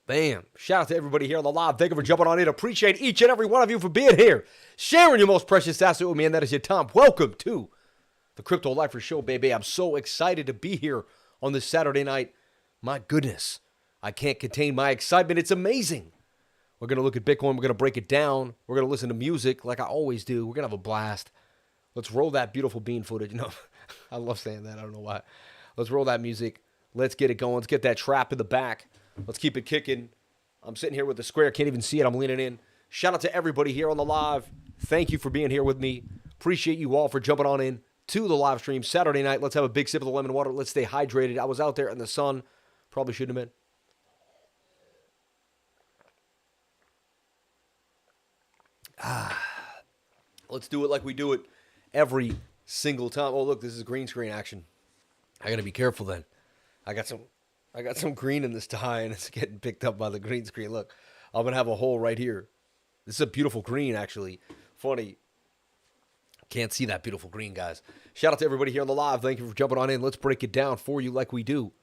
Bam. Shout out to everybody here on the live. Thank you for jumping on in. Appreciate each and every one of you for being here. Sharing your most precious asset with me, and that is your time. Welcome to the Crypto Lifer Show, baby. I'm so excited to be here on this Saturday night. My goodness. I can't contain my excitement. It's amazing. We're going to look at Bitcoin. We're going to break it down. We're going to listen to music like I always do. We're going to have a blast. Let's roll that beautiful bean footage. No, I love saying that. I don't know why. Let's roll that music. Let's get it going. Let's get that trap in the back. Let's keep it kicking. I'm sitting here with the square. Can't even see it. I'm leaning in. Shout out to everybody here on the live. Thank you for being here with me. Appreciate you all for jumping on in to the live stream. Saturday night. Let's have a big sip of the lemon water. Let's stay hydrated. I was out there in the sun. Probably shouldn't have been. Let's do it like we do it every single time. Oh, look, this is green screen action. I got to be careful then. I got some green in this tie, and it's getting picked up by the green screen. Look, I'm going to have a hole right here. This is a beautiful green, actually. Funny. Can't see that beautiful green, guys. Shout out to everybody here on the live. Thank you for jumping on in. Let's break it down for you like we do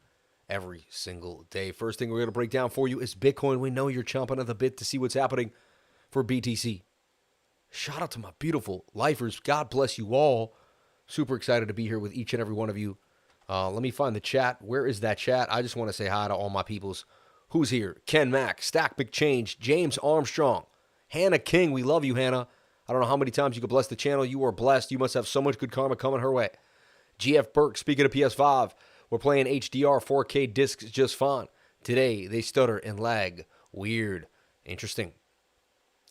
every single day. First thing we're going to break down for you is Bitcoin. We know you're chomping at the bit to see what's happening for BTC. Shout out to my beautiful lifers. God bless you all. Super excited to be here with each and every one of you. Let me find the chat. Where is that chat? I just want to say hi to all my peoples. Who's here? Ken Mack, Stack McChange, James Armstrong, Hannah King. We love you, Hannah. I don't know how many times you could bless the channel. You are blessed. You must have so much good karma coming her way. GF Burke, speaking of PS5, we're playing HDR 4K discs just fine. Today, they stutter and lag. Weird. Interesting.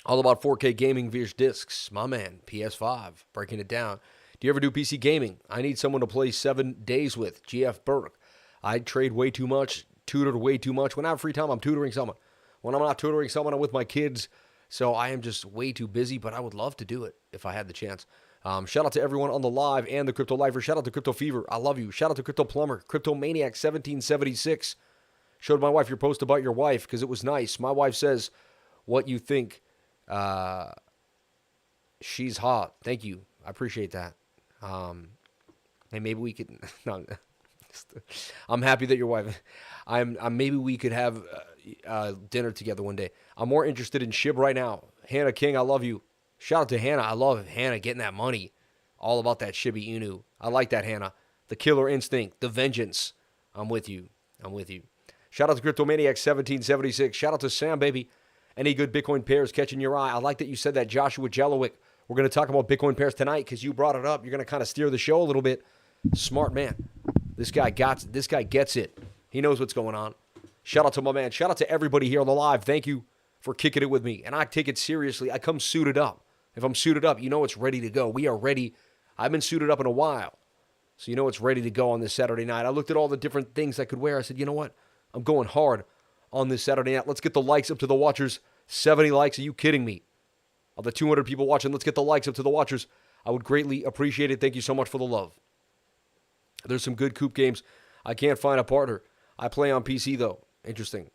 All about 4K gaming via discs. My man, PS5, breaking it down. Do you ever do PC gaming? I need someone to play 7 days with. GF Burke. I trade way too much, tutored way too much. When I have free time, I'm tutoring someone. When I'm not tutoring someone, I'm with my kids. So I am just way too busy, but I would love to do it if I had the chance. Shout out to everyone on the live and the Crypto Lifer. Shout out to Crypto Fever. I love you. Shout out to Crypto Plumber. Crypto Maniac 1776. Showed my wife your post about your wife because it was nice. My wife says what you think. She's hot. Thank you. I appreciate that. And maybe we could. No, I'm happy that your wife. I'm maybe we could have dinner together one day. I'm more interested in SHIB right now. Hannah King, I love you. Shout out to Hannah. I love Hannah getting that money. All about that Shibi Inu. I like that, Hannah. The killer instinct, the vengeance. I'm with you. I'm with you. Shout out to Cryptomaniac 1776. Shout out to Sam, baby. Any good Bitcoin pairs catching your eye? I like that you said that, Joshua Jelowick. We're going to talk about Bitcoin pairs tonight because you brought it up. You're going to kind of steer the show a little bit. Smart man. This guy gets it. He knows what's going on. Shout out to my man. Shout out to everybody here on the live. Thank you for kicking it with me. And I take it seriously. I come suited up. If I'm suited up, you know it's ready to go. We are ready. I've been suited up in a while. So you know it's ready to go on this Saturday night. I looked at all the different things I could wear. I said, you know what? I'm going hard on this Saturday night. Let's get the likes up to the watchers. 70 likes. Are you kidding me? Of the 200 people watching, let's get the likes up to the watchers. I would greatly appreciate it. Thank you so much for the love. There's some good coop games. I can't find a partner. I play on PC, though. Interesting.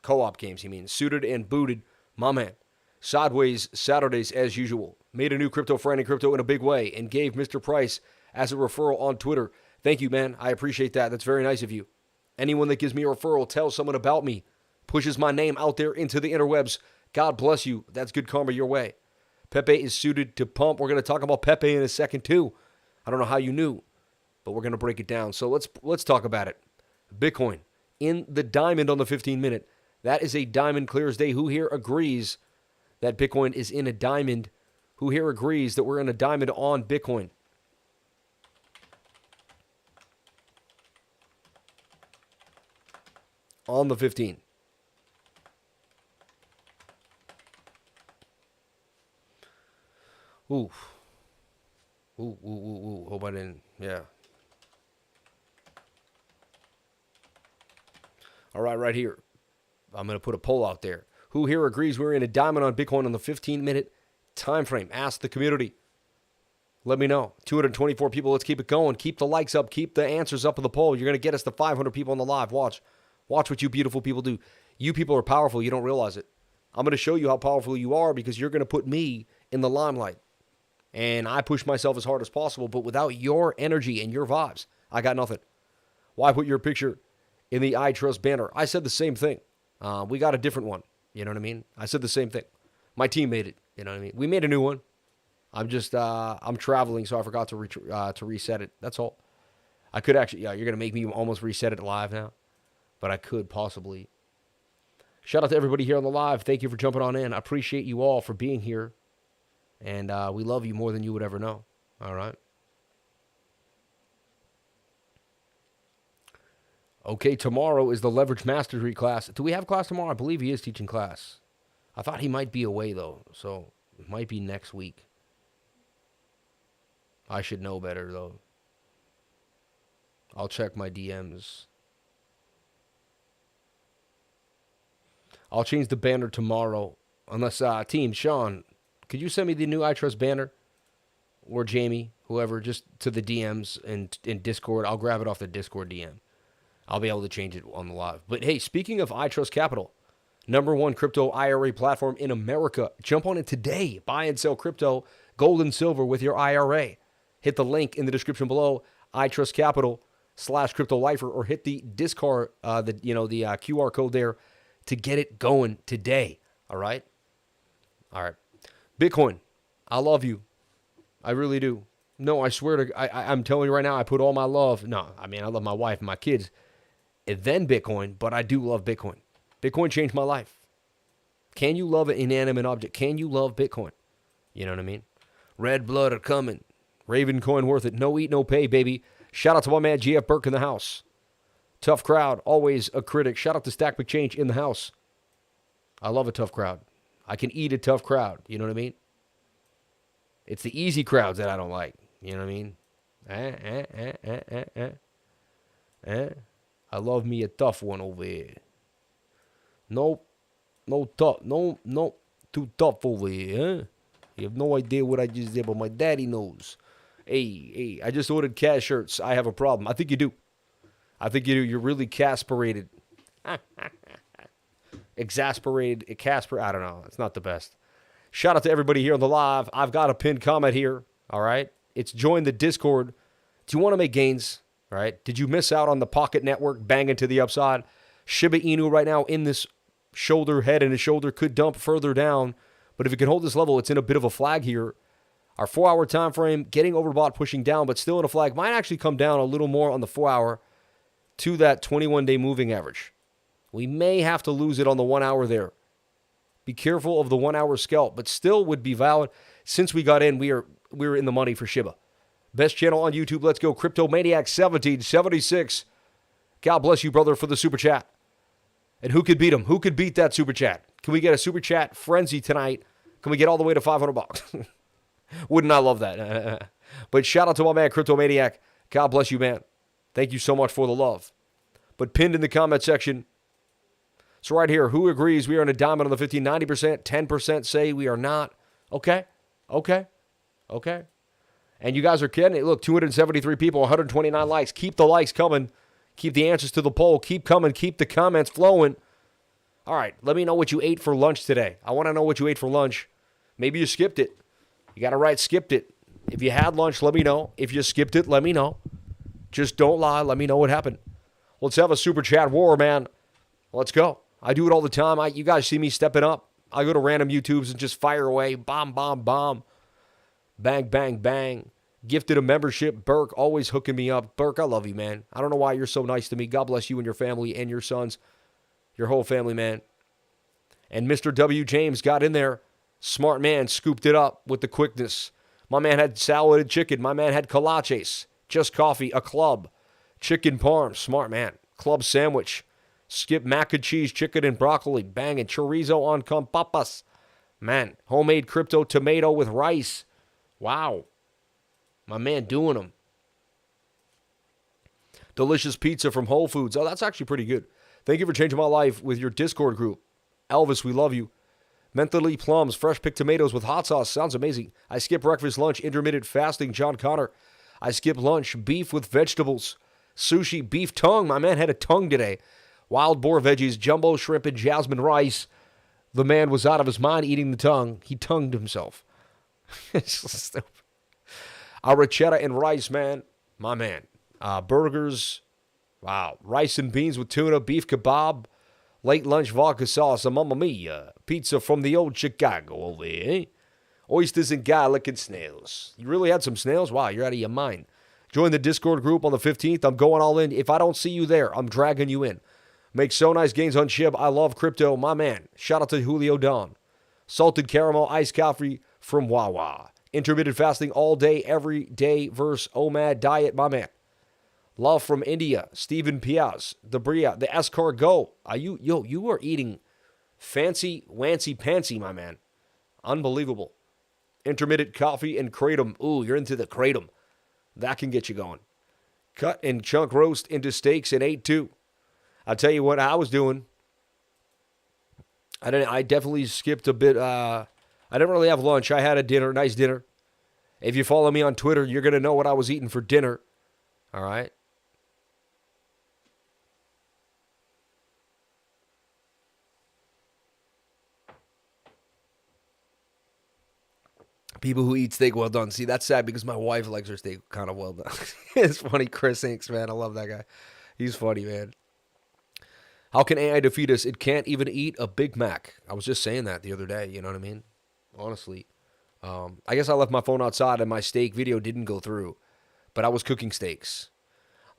Co-op games, you mean. Suited and booted. My man. Sideways Saturdays as usual. Made a new crypto friend in crypto in a big way and gave Mr. Price as a referral on Twitter. Thank you, man. I appreciate that. That's very nice of you. Anyone that gives me a referral, tells someone about me, pushes my name out there into the interwebs. God bless you. That's good karma your way. Pepe is suited to pump. We're going to talk about Pepe in a second, too. I don't know how you knew, but we're going to break it down. So let's talk about it. Bitcoin in the diamond on the 15-minute. That is a diamond clear as day. Who here agrees that Bitcoin is in a diamond? Who here agrees that we're in a diamond on Bitcoin? On the 15. Ooh. Ooh. Hope I didn't. Yeah. All right here. I'm going to put a poll out there. Who here agrees we're in a diamond on Bitcoin on the 15-minute time frame? Ask the community. Let me know. 224 people. Let's keep it going. Keep the likes up. Keep the answers up in the poll. You're going to get us to 500 people on the live. Watch what you beautiful people do. You people are powerful. You don't realize it. I'm going to show you how powerful you are because you're going to put me in the limelight. And I push myself as hard as possible, but without your energy and your vibes, I got nothing. Why put your picture in the ITrust banner? I said the same thing. We got a different one. You know what I mean? I said the same thing. My team made it. You know what I mean? We made a new one. I'm just, I'm traveling, so I forgot to reset it. That's all. I could actually, yeah, you're going to make me almost reset it live now. But I could possibly. Shout out to everybody here on the live. Thank you for jumping on in. I appreciate you all for being here. And we love you more than you would ever know. All right. Okay, tomorrow is the Leverage Mastery class. Do we have class tomorrow? I believe he is teaching class. I thought he might be away, though. So it might be next week. I should know better, though. I'll check my DMs. I'll change the banner tomorrow. Unless, team, Sean, could you send me the new ITrust banner? Or Jamie, whoever, just to the DMs and in Discord. I'll grab it off the Discord DM. I'll be able to change it on the live. But hey, speaking of ITrust Capital, #1 crypto IRA platform in America. Jump on it today. Buy and sell crypto, gold and silver with your IRA. Hit the link in the description below, ITrust Capital /CryptoLifer, or hit the Discord, the QR code there to get it going today. All right? All right. Bitcoin, I love you. I really do. No, I swear to, I'm telling you right now, I put all my love. No, I mean, I love my wife and my kids. And then Bitcoin, but I do love Bitcoin. Bitcoin changed my life. Can you love an inanimate object? Can you love Bitcoin? You know what I mean? Red blood are coming. Raven coin worth it. No eat, no pay, baby. Shout out to my man GF Burke in the house. Tough crowd, always a critic. Shout out to Stack McChange in the house. I love a tough crowd. I can eat a tough crowd. You know what I mean? It's the easy crowds that I don't like. You know what I mean? I love me a tough one over here. No tough. No, too tough over here, huh? You have no idea what I just did, but my daddy knows. Hey, I just ordered Cas shirts. I have a problem. I think you do. You're really casperated. Exasperated. Casper. I don't know. It's not the best. Shout out to everybody here on the live. I've got a pinned comment here. All right. It's join the Discord. Do you want to make gains? All right. Did you miss out on the Pocket Network banging to the upside? Shiba Inu right now in this shoulder, head and his shoulder could dump further down. But if it can hold this level, it's in a bit of a flag here. Our 4-hour time frame getting overbought, pushing down, but still in a flag. Might actually come down a little more on the 4-hour to that 21-day moving average. We may have to lose it on the 1 hour there. Be careful of the 1 hour scalp, but still would be valid. Since we got in, we were in the money for Shiba. Best channel on YouTube. Let's go. Crypto Maniac 1776. God bless you, brother, for the super chat. And who could beat him? Who could beat that super chat? Can we get a super chat frenzy tonight? Can we get all the way to $500? Wouldn't I love that? But shout out to my man, Crypto Maniac. God bless you, man. Thank you so much for the love. But pinned in the comment section. So right here, who agrees we are in a diamond on the 15? 90%, 10% say we are not. Okay. And you guys are kidding it. Look, 273 people, 129 likes. Keep the likes coming. Keep the answers to the poll. Keep coming. Keep the comments flowing. All right, let me know what you ate for lunch today. I want to know what you ate for lunch. Maybe you skipped it. You got to write skipped it. If you had lunch, let me know. If you skipped it, let me know. Just don't lie. Let me know what happened. Let's have a super chat war, man. Let's go. I do it all the time. You guys see me stepping up. I go to random YouTubes and just fire away. Bomb, bomb, bomb. Bang, bang, bang. Gifted a membership. Burke always hooking me up. Burke, I love you, man. I don't know why you're so nice to me. God bless you and your family and your sons. Your whole family, man. And Mr. W. James got in there. Smart man, scooped it up with the quickness. My man had saladed chicken. My man had kolaches. Just coffee, a club. Chicken parm. Smart man. Club sandwich. Skip mac and cheese, chicken and broccoli. Banging chorizo on con papas. Man, homemade crypto tomato with rice. Wow. My man doing them. Delicious pizza from Whole Foods. Oh, that's actually pretty good. Thank you for changing my life with your Discord group. Elvis, we love you. Mentally plums, fresh picked tomatoes with hot sauce. Sounds amazing. I skip breakfast, lunch, intermittent fasting. John Connor. I skip lunch, beef with vegetables. Sushi, beef tongue. My man had a tongue today. Wild boar veggies, jumbo shrimp, and jasmine rice. The man was out of his mind eating the tongue. He tongued himself. It's so stupid. Arrachetta and rice, man. My man. Burgers. Wow. Rice and beans with tuna, beef kebab, Late lunch vodka sauce, a Mamma Mia. Pizza from the old Chicago over here, eh? Oysters and garlic and snails. You really had some snails? Wow, you're out of your mind. Join the Discord group on the 15th. I'm going all in. If I don't see you there, I'm dragging you in. Make so nice gains on SHIB. I love crypto. My man. Shout out to Julio Don. Salted caramel iced coffee from Wawa. Intermittent fasting all day, every day versus OMAD diet. My man. Love from India. Stephen Piaz. The Bria. The escargot. You are eating fancy, wancy, pantsy, my man. Unbelievable. Intermittent coffee and kratom. Ooh, you're into the kratom. That can get you going. Cut and chunk roast into steaks and ate too. I'll tell you what I was doing. I definitely skipped a bit. I didn't really have lunch. I had a dinner, nice dinner. If you follow me on Twitter, you're going to know what I was eating for dinner. All right. People who eat steak well done. See, that's sad because my wife likes her steak kind of well done. It's funny. Chris Inks, man. I love that guy. He's funny, man. How can AI defeat us? It can't even eat a Big Mac. I was just saying that the other day. You know what I mean? Honestly. I guess I left my phone outside and my steak video didn't go through. But I was cooking steaks.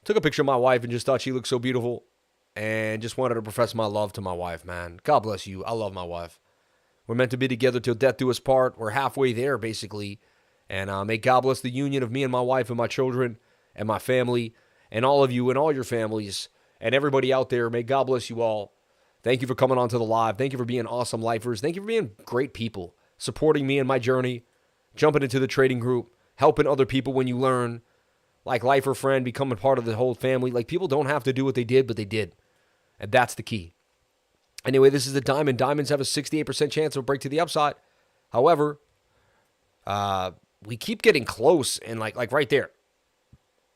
Took a picture of my wife and just thought she looked so beautiful. And just wanted to profess my love to my wife, man. God bless you. I love my wife. We're meant to be together till death do us part. We're halfway there, basically. And may God bless the union of me and my wife and my children and my family and all of you and all your families and everybody out there. May God bless you all. Thank you for coming on to the live. Thank you for being awesome lifers. Thank you for being great people, supporting me in my journey, jumping into the trading group, helping other people when you learn, like lifer friend, becoming part of the whole family. Like, people don't have to do what they did, but they did. And that's the key. Anyway, this is the diamond. Diamonds have a 68% chance of a break to the upside. However, we keep getting close and like right there.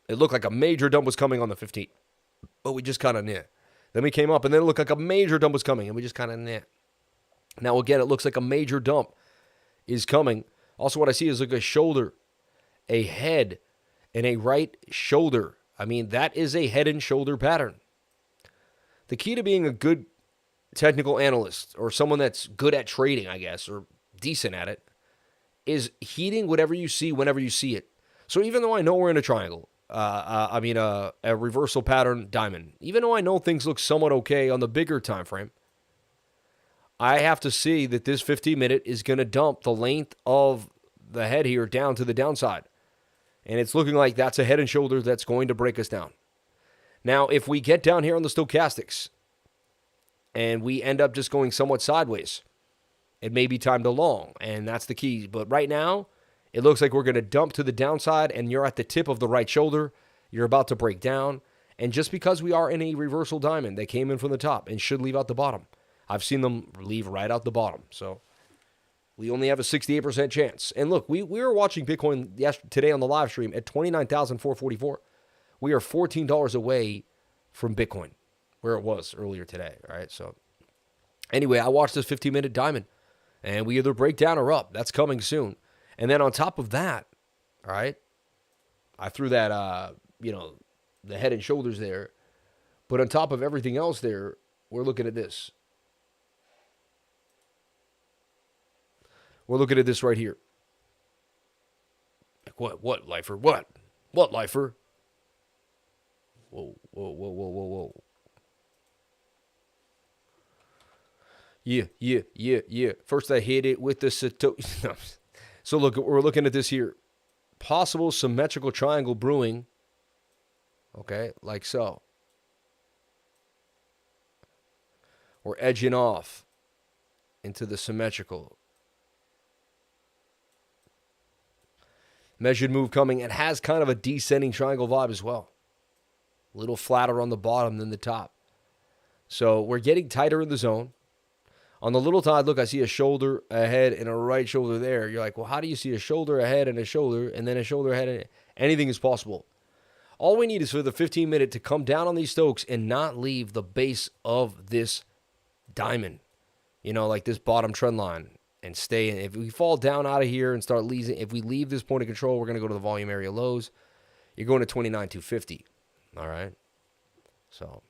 It looked like a major dump was coming on the 15th. But we just kind of near. Then we came up and then it looked like a major dump was coming and we just kind of near. Now again, it looks like a major dump is coming. Also, what I see is like a shoulder, a head, and a right shoulder. I mean, that is a head and shoulder pattern. The key to being a good technical analyst or someone that's good at trading, I guess, or decent at it, is heeding whatever you see whenever you see it. So even though I know we're in a triangle, a reversal pattern diamond, even though I know things look somewhat okay on the bigger time frame, I have to see that this 15-minute is going to dump the length of the head here down to the downside. And it's looking like that's a head and shoulder that's going to break us down. Now, if we get down here on the stochastics and we end up just going somewhat sideways, it may be time to long, and that's the key. But right now, it looks like we're going to dump to the downside, and you're at the tip of the right shoulder. You're about to break down. And just because we are in a reversal diamond, they came in from the top and should leave out the bottom. I've seen them leave right out the bottom. So we only have a 68% chance. And look, we were watching Bitcoin today on the live stream at $29,444. We are $14 away from Bitcoin, where it was earlier today. All right. So anyway, I watched this 15-minute diamond, and we either break down or up. That's coming soon. And then on top of that, all right, I threw that, the head and shoulders there. But on top of everything else there, we're looking at this. We're looking at this right here. Like what, lifer? What, lifer? Whoa. Yeah. First I hit it with the Satoshi. So look, we're looking at this here. Possible symmetrical triangle brewing. Okay, like so. We're edging off into the symmetrical. Measured move coming. It has kind of a descending triangle vibe as well. A little flatter on the bottom than the top. So we're getting tighter in the zone. On the little tide, look, I see a shoulder, a head, and a right shoulder there. You're like, well, how do you see a shoulder, a head, and a shoulder, and then a shoulder, a head, and anything is possible. All we need is for the 15-minute to come down on these stokes and not leave the base of this diamond. You know, like this bottom trend line, and stay in. If we fall down out of here and start leaving, if we leave this point of control, we're going to go to the volume area lows. You're going to 29,250. All right. So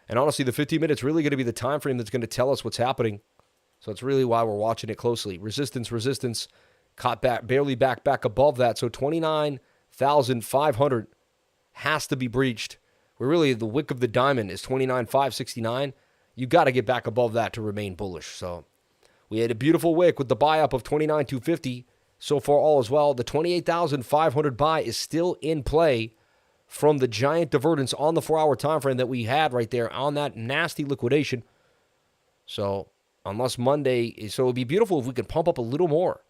And honestly, the 15 minutes really going to be the time frame that's going to tell us what's happening. So it's really why we're watching it closely. Resistance, caught back, barely back above that. So 29,500 has to be breached. We're really, the wick of the diamond is 29,569. You got to get back above that to remain bullish. So we had a beautiful wick with the buy up of 29,250. So far, all as well. The 28,500 buy is still in play from the giant divergence on the 4-hour time frame that we had right there on that nasty liquidation. So unless Monday, so it would be beautiful if we could pump up a little more.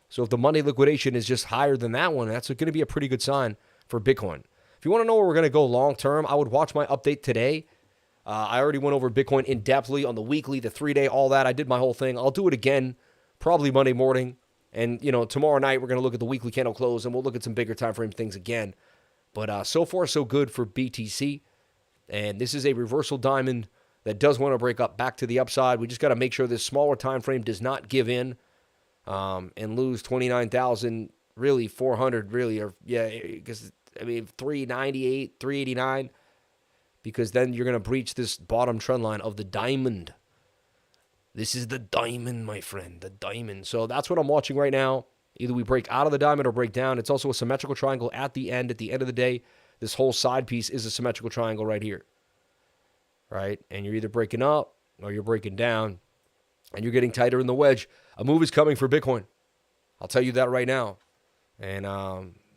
So if the Monday liquidation is just higher than that one, that's going to be a pretty good sign for Bitcoin. If you want to know where we're going to go long term, I would watch my update today. I already went over Bitcoin in depthly on the weekly, the 3-day, all that. I did my whole thing. I'll do it again probably Monday morning. And, tomorrow night we're going to look at the weekly candle close and we'll look at some bigger time frame things again. But so far, so good for BTC. And this is a reversal diamond that does want to break up back to the upside. We just got to make sure this smaller time frame does not give in and lose 29,000, really 400, really, or because 398, 389, because then you're going to breach this bottom trend line of the diamond. This is the diamond, my friend, the diamond. So that's what I'm watching right now. Either we break out of the diamond or break down. It's also a symmetrical triangle at the end. At the end of the day, this whole side piece is a symmetrical triangle right here. Right? And you're either breaking up or you're breaking down. And you're getting tighter in the wedge. A move is coming for Bitcoin. I'll tell you that right now. And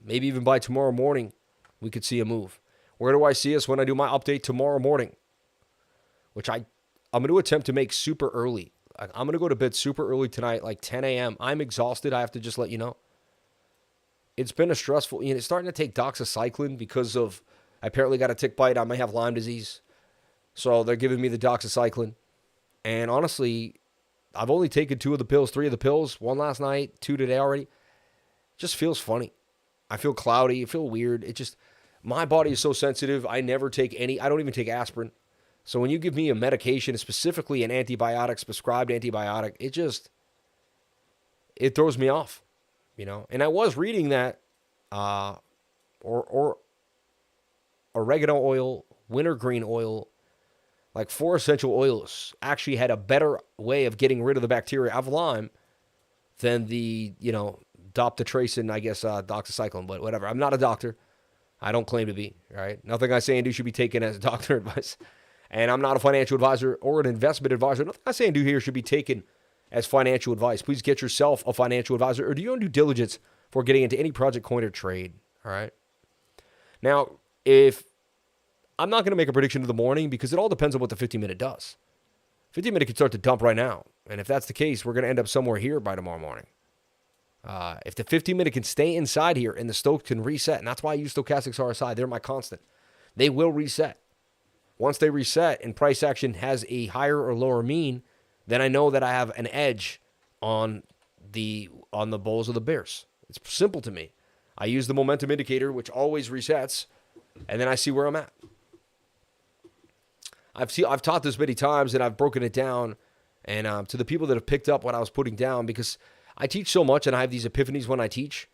maybe even by tomorrow morning, we could see a move. Where do I see us when I do my update tomorrow morning? Which I'm going to attempt to make super early. I'm going to go to bed super early tonight, like 10 a.m. I'm exhausted. I have to just let you know. It's been a stressful, it's starting to take doxycycline because of, I apparently got a tick bite. I may have Lyme disease. So they're giving me the doxycycline. And honestly, I've only taken 2 of the pills, 3 of the pills, 1 last night, 2 today already. It just feels funny. I feel cloudy. I feel weird. My body is so sensitive. I never take I don't even take aspirin. So when you give me a medication, specifically an antibiotic, prescribed antibiotic, it throws me off, And I was reading that or oregano oil, wintergreen oil, like 4 essential oils actually had a better way of getting rid of the bacteria of Lyme than the, doptetracin, I guess, doxycycline, but whatever. I'm not a doctor. I don't claim to be, right? Nothing I say and do should be taken as doctor advice. And I'm not a financial advisor or an investment advisor. Nothing I say and do here should be taken as financial advice. Please get yourself a financial advisor or do your own due diligence before getting into any project, coin, or trade. All right. Now, if I'm not going to make a prediction of the morning because it all depends on what the 15-minute does. 15-minute can start to dump right now. And if that's the case, we're going to end up somewhere here by tomorrow morning. If the 15-minute can stay inside here and the Stokes can reset, and that's why I use stochastics RSI, they're my constant. They will reset. Once they reset and price action has a higher or lower mean, then I know that I have an edge on the bulls or the bears. It's simple to me. I use the momentum indicator, which always resets, and then I see where I'm at. I've taught this many times, and I've broken it down, and to the people that have picked up what I was putting down, because I teach so much, and I have these epiphanies when I teach,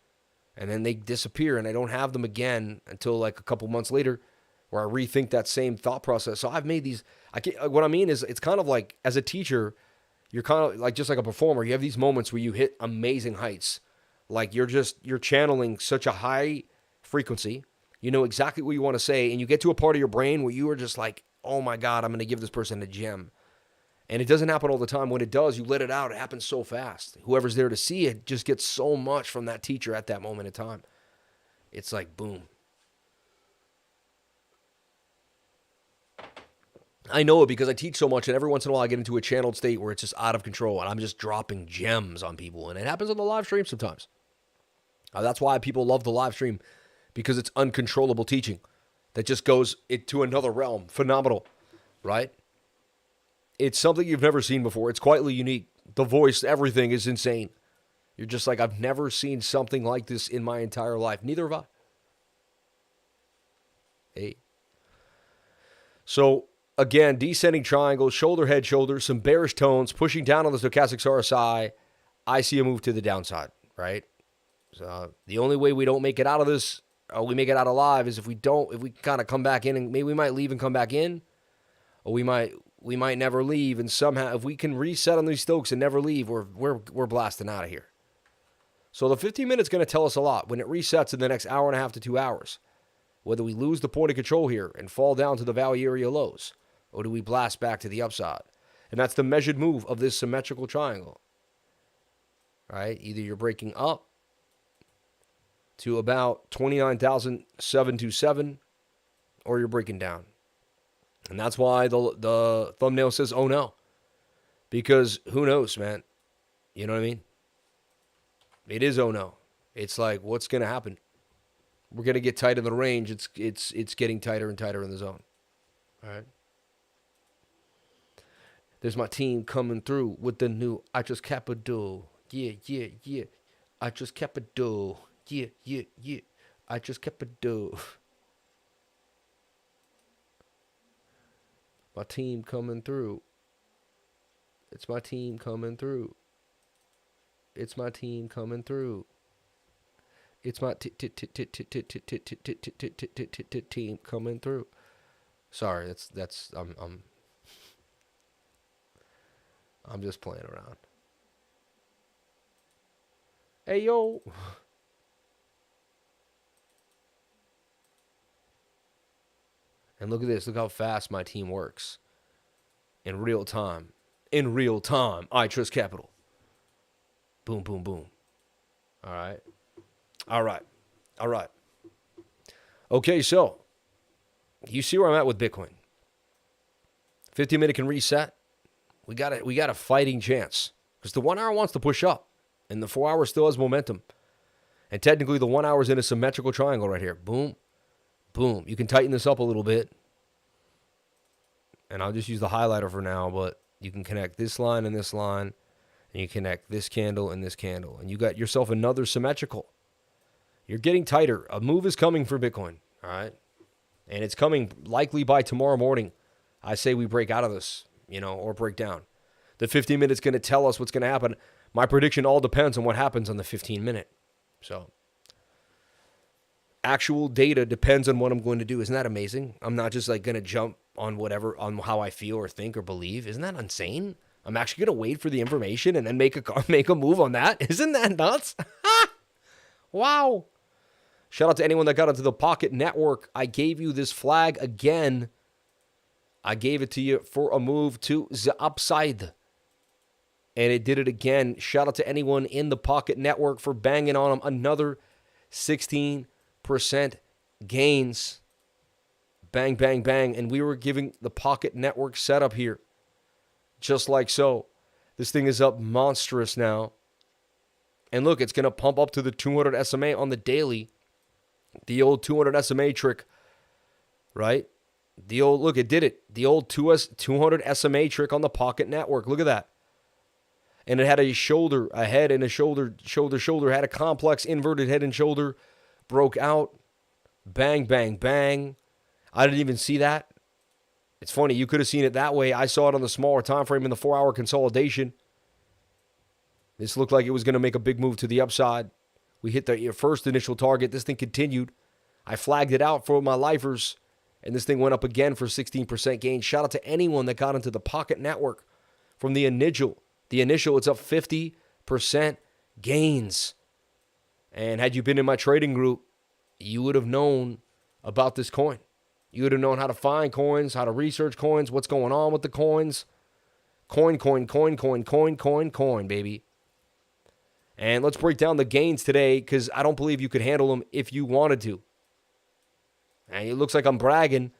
and then they disappear, and I don't have them again until like a couple months later, where I rethink that same thought process. So I've made these, what I mean is it's kind of like, as a teacher, you're kind of like, just like a performer, you have these moments where you hit amazing heights. Like you're channeling such a high frequency. You know exactly what you want to say. And you get to a part of your brain where you are just like, oh my God, I'm going to give this person a gem. And it doesn't happen all the time. When it does, you let it out. It happens so fast. Whoever's there to see it just gets so much from that teacher at that moment in time. It's like, boom. I know it because I teach so much, and every once in a while I get into a channeled state where it's just out of control, and I'm just dropping gems on people, and it happens on the live stream sometimes. That's why people love the live stream, because it's uncontrollable teaching that just goes to another realm. Phenomenal, right? It's something you've never seen before. It's quietly unique. The voice, everything is insane. You're just like, I've never seen something like this in my entire life. Neither have I. Hey. So, again, descending triangle, shoulder, head, shoulder, some bearish tones, pushing down on the stochastics RSI. I see a move to the downside, right? So the only way we don't make it out of this, or we make it out alive, is if we kind of come back in, and maybe we might leave and come back in, or we might never leave, and somehow if we can reset on these Stokes and never leave, we're blasting out of here. So the 15 minutes going to tell us a lot when it resets in the next hour and a half to 2 hours. Whether we lose the point of control here and fall down to the value area lows, or do we blast back to the upside? And that's the measured move of this symmetrical triangle. Right? Either you're breaking up to about 29,727, or you're breaking down. And that's why the thumbnail says, oh no. Because who knows, man? You know what I mean? It is oh no. It's like, what's going to happen? We're going to get tight in the range. It's getting tighter and tighter in the zone. All right? There's my team coming through with the new ITrust Capital. Yeah. ITrust Capital. Yeah. ITrust Capital. My team coming through. It's my team coming through. It's my team coming through. It's my team coming through. Sorry, that's I'm just playing around. Hey yo. And look at this. Look how fast my team works. In real time. In real time. ITrust Capital. Boom, boom, boom. All right. All right. All right. Okay, so you see where I'm at with Bitcoin. 15-minute can reset. We got a fighting chance. Because the 1 hour wants to push up. And the 4 hour still has momentum. And technically the 1 hour is in a symmetrical triangle right here. Boom. Boom. You can tighten this up a little bit. And I'll just use the highlighter for now, but you can connect this line and this line. And you connect this candle and this candle. And you got yourself another symmetrical. You're getting tighter. A move is coming for Bitcoin. All right. And it's coming likely by tomorrow morning. I say we break out of this, or break down. The 15 minutes going to tell us what's going to happen. My prediction all depends on what happens on the 15-minute. So actual data depends on what I'm going to do. Isn't that amazing? I'm not just going to jump on how I feel or think or believe. Isn't that insane? I'm actually going to wait for the information and then make a move on that. Isn't that nuts? Wow. Shout out to anyone that got into the Pocket Network. I gave you this flag again. I gave it to you for a move to the upside. And it did it again. Shout out to anyone in the Pocket Network for banging on them. Another 16% gains. Bang, bang, bang. And we were giving the Pocket Network setup here. Just like so. This thing is up monstrous now. And look, it's going to pump up to the 200 SMA on the daily. The old 200 SMA trick. Right? Look, it did it. The old 200 SMA trick on the Pocket Network. Look at that. And it had a shoulder, a head and a shoulder, had a complex inverted head and shoulder, broke out, bang, bang, bang. I didn't even see that. It's funny, you could have seen it that way. I saw it on the smaller time frame in the 4 hour consolidation. This looked like it was going to make a big move to the upside. We hit the first initial target. This thing continued. I flagged it out for my lifers, and this thing went up again for 16% gain. Shout out to anyone that got into the Pocket Network from the initial. The initial, it's up 50% gains. And had you been in my trading group, you would have known about this coin. You would have known how to find coins, how to research coins, what's going on with the coins. Coin, baby. And let's break down the gains today because I don't believe you could handle them if you wanted to. And it looks like I'm bragging.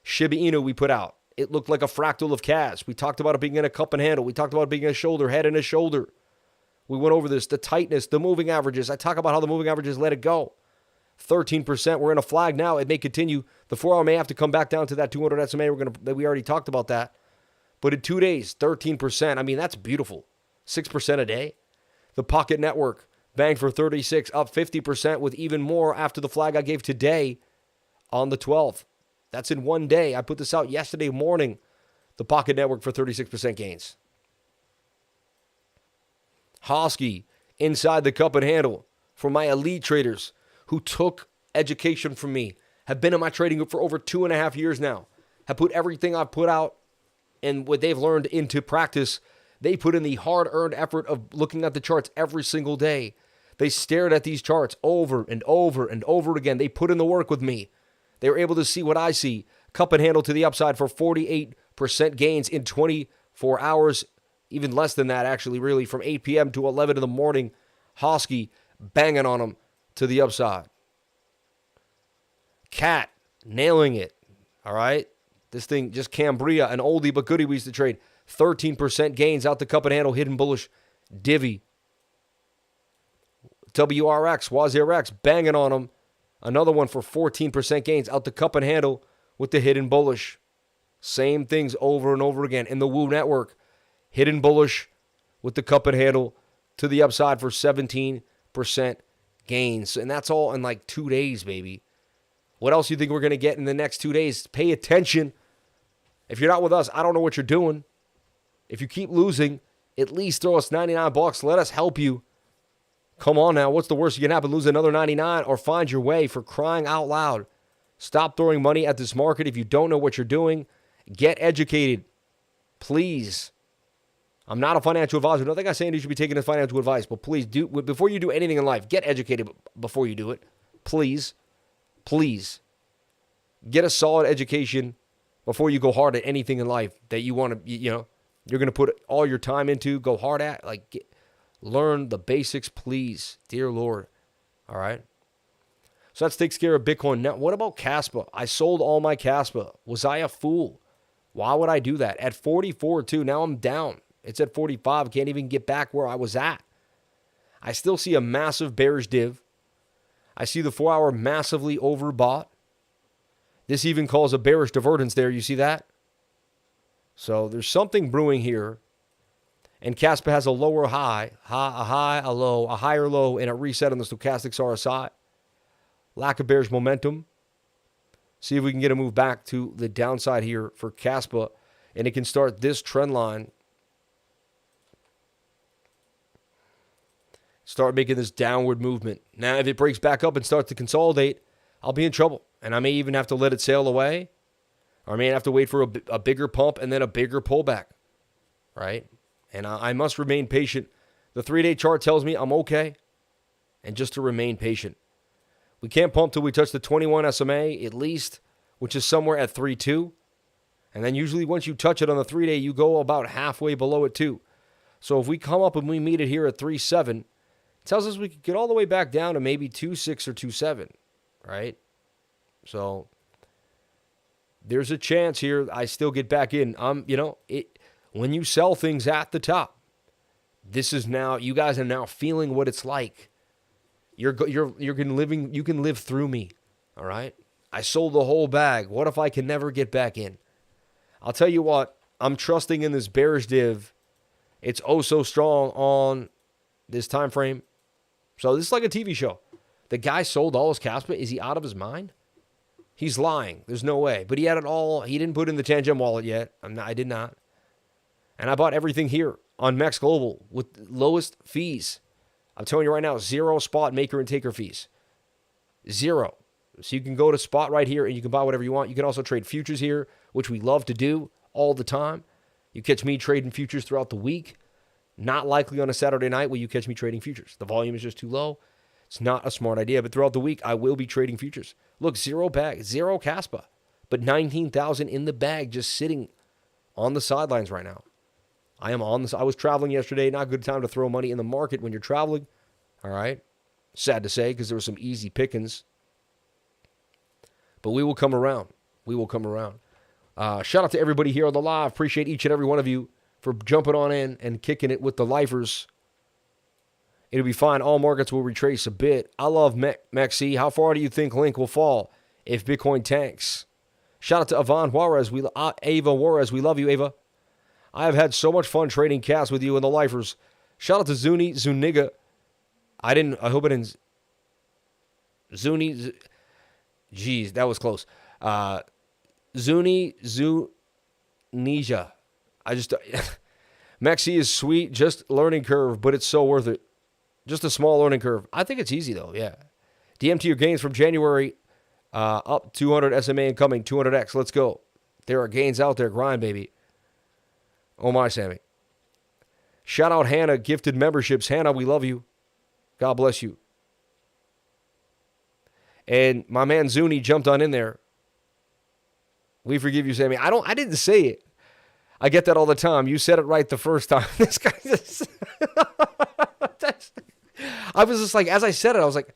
Shiba Inu we put out. It looked like a fractal of cash. We talked about it being in a cup and handle. We talked about it being a shoulder, head and a shoulder. We went over this, the tightness, the moving averages. I talk about how the moving averages let it go. 13%. We're in a flag now. It may continue. The 4 hour may have to come back down to that 200 SMA. We already talked about that. But in 2 days, 13%. I mean, that's beautiful. 6% a day. The Pocket Network, bang for 36, up 50% with even more after the flag I gave today on the 12th. That's in 1 day. I put this out yesterday morning. The Pocket Network for 36% gains. Hosky, inside the cup and handle for my elite traders who took education from me, have been in my trading group for over 2.5 years now, have put everything I've put out and what they've learned into practice, they put in the hard-earned effort of looking at the charts every single day. They stared at these charts over and over and over again. They put in the work with me. They were able to see what I see. Cup and handle to the upside for 48% gains in 24 hours. Even less than that, actually, really, from 8 p.m. to 11 in the morning. Hosky banging on them to the upside. Cat nailing it. All right? This thing, just Cambria, an oldie but goodie we used to trade. 13% gains out the cup and handle, hidden bullish. Divvy. WRX, WazirX, banging on them. Another one for 14% gains out the cup and handle with the hidden bullish. Same things over and over again. In the Woo Network, hidden bullish with the cup and handle to the upside for 17% gains. And that's all in like 2 days, baby. What else do you think we're going to get in the next 2 days? Pay attention. If you're not with us, I don't know what you're doing. If you keep losing, at least throw us $99. Let us help you. Come on now. What's the worst you can happen? Lose another 99 or find your way, for crying out loud. Stop throwing money at this market if you don't know what you're doing. Get educated. Please. I'm not a financial advisor. Don't think I'm saying you should be taking this financial advice, but please do, before you do anything in life, get educated before you do it. Please. Please. Get a solid education before you go hard at anything in life that you want to, you're going to put all your time into, go hard at. Learn the basics, please. Dear Lord. All right? So that takes care of Bitcoin. Now, what about Caspa? I sold all my Caspa. Was I a fool? Why would I do that? At 44, too. Now I'm down. It's at 45. Can't even get back where I was at. I still see a massive bearish div. I see the 4-hour massively overbought. This even calls a bearish divergence there. You see that? So there's something brewing here. And Caspa has a lower high, a high, a low, a higher low, and a reset on the stochastics RSI. Lack of bearish momentum. See if we can get a move back to the downside here for Caspa. And it can start this trend line. Start making this downward movement. Now, if it breaks back up and starts to consolidate, I'll be in trouble. And I may even have to let it sail away. Or I may have to wait for a bigger pump and then a bigger pullback. Right? And I must remain patient. The 3-day chart tells me I'm okay. And just to remain patient. We can't pump till we touch the 21 SMA at least, which is somewhere at 3.2. And then usually once you touch it on the 3-day, you go about halfway below it too. So if we come up and we meet it here at 3.7, it tells us we could get all the way back down to maybe 2.6 or 2.7, right? So there's a chance here I still get back in. When you sell things at the top, this is now, you guys are now feeling what it's like. You can live through me, all right? I sold the whole bag. What if I can never get back in? I'll tell you what, I'm trusting in this bearish div. It's oh so strong on this time frame. So this is like a TV show. The guy sold all his Caspa. Is he out of his mind? He's lying. There's no way. But he had it all. He didn't put in the Tangem wallet yet. I did not. And I bought everything here on MEXC Global with lowest fees. I'm telling you right now, 0 spot maker and taker fees. 0. So you can go to spot right here and you can buy whatever you want. You can also trade futures here, which we love to do all the time. You catch me trading futures throughout the week. Not likely on a Saturday night will you catch me trading futures. The volume is just too low. It's not a smart idea, but throughout the week, I will be trading futures. Look, 0 bag, 0 Caspa, but 19,000 in the bag just sitting on the sidelines right now. I was traveling yesterday. Not a good time to throw money in the market when you're traveling. All right. Sad to say, because there were some easy pickings. But we will come around. We will come around. Shout out to everybody here on the live. Appreciate each and every one of you for jumping on in and kicking it with the lifers. It'll be fine. All markets will retrace a bit. I love MEXC. How far do you think Link will fall if Bitcoin tanks? Shout out to Ava Juarez. Ava Juarez. We love you, Ava. I have had so much fun trading cast with you and the lifers. Shout out to Zuniga. I hope I didn't. Jeez, that was close. Zunija. MEXC is sweet, just learning curve, but it's so worth it. Just a small learning curve. I think it's easy though, yeah. DMT your gains from January up 200 SMA incoming, 200X. Let's go. There are gains out there. Grind, baby. Oh my, Sammy. Shout out Hannah, gifted memberships. Hannah, we love you. God bless you. And my man Zuni jumped on in there. We forgive you, Sammy. I didn't say it. I get that all the time. You said it right the first time. This guy just I was just like, as I said it, I was like,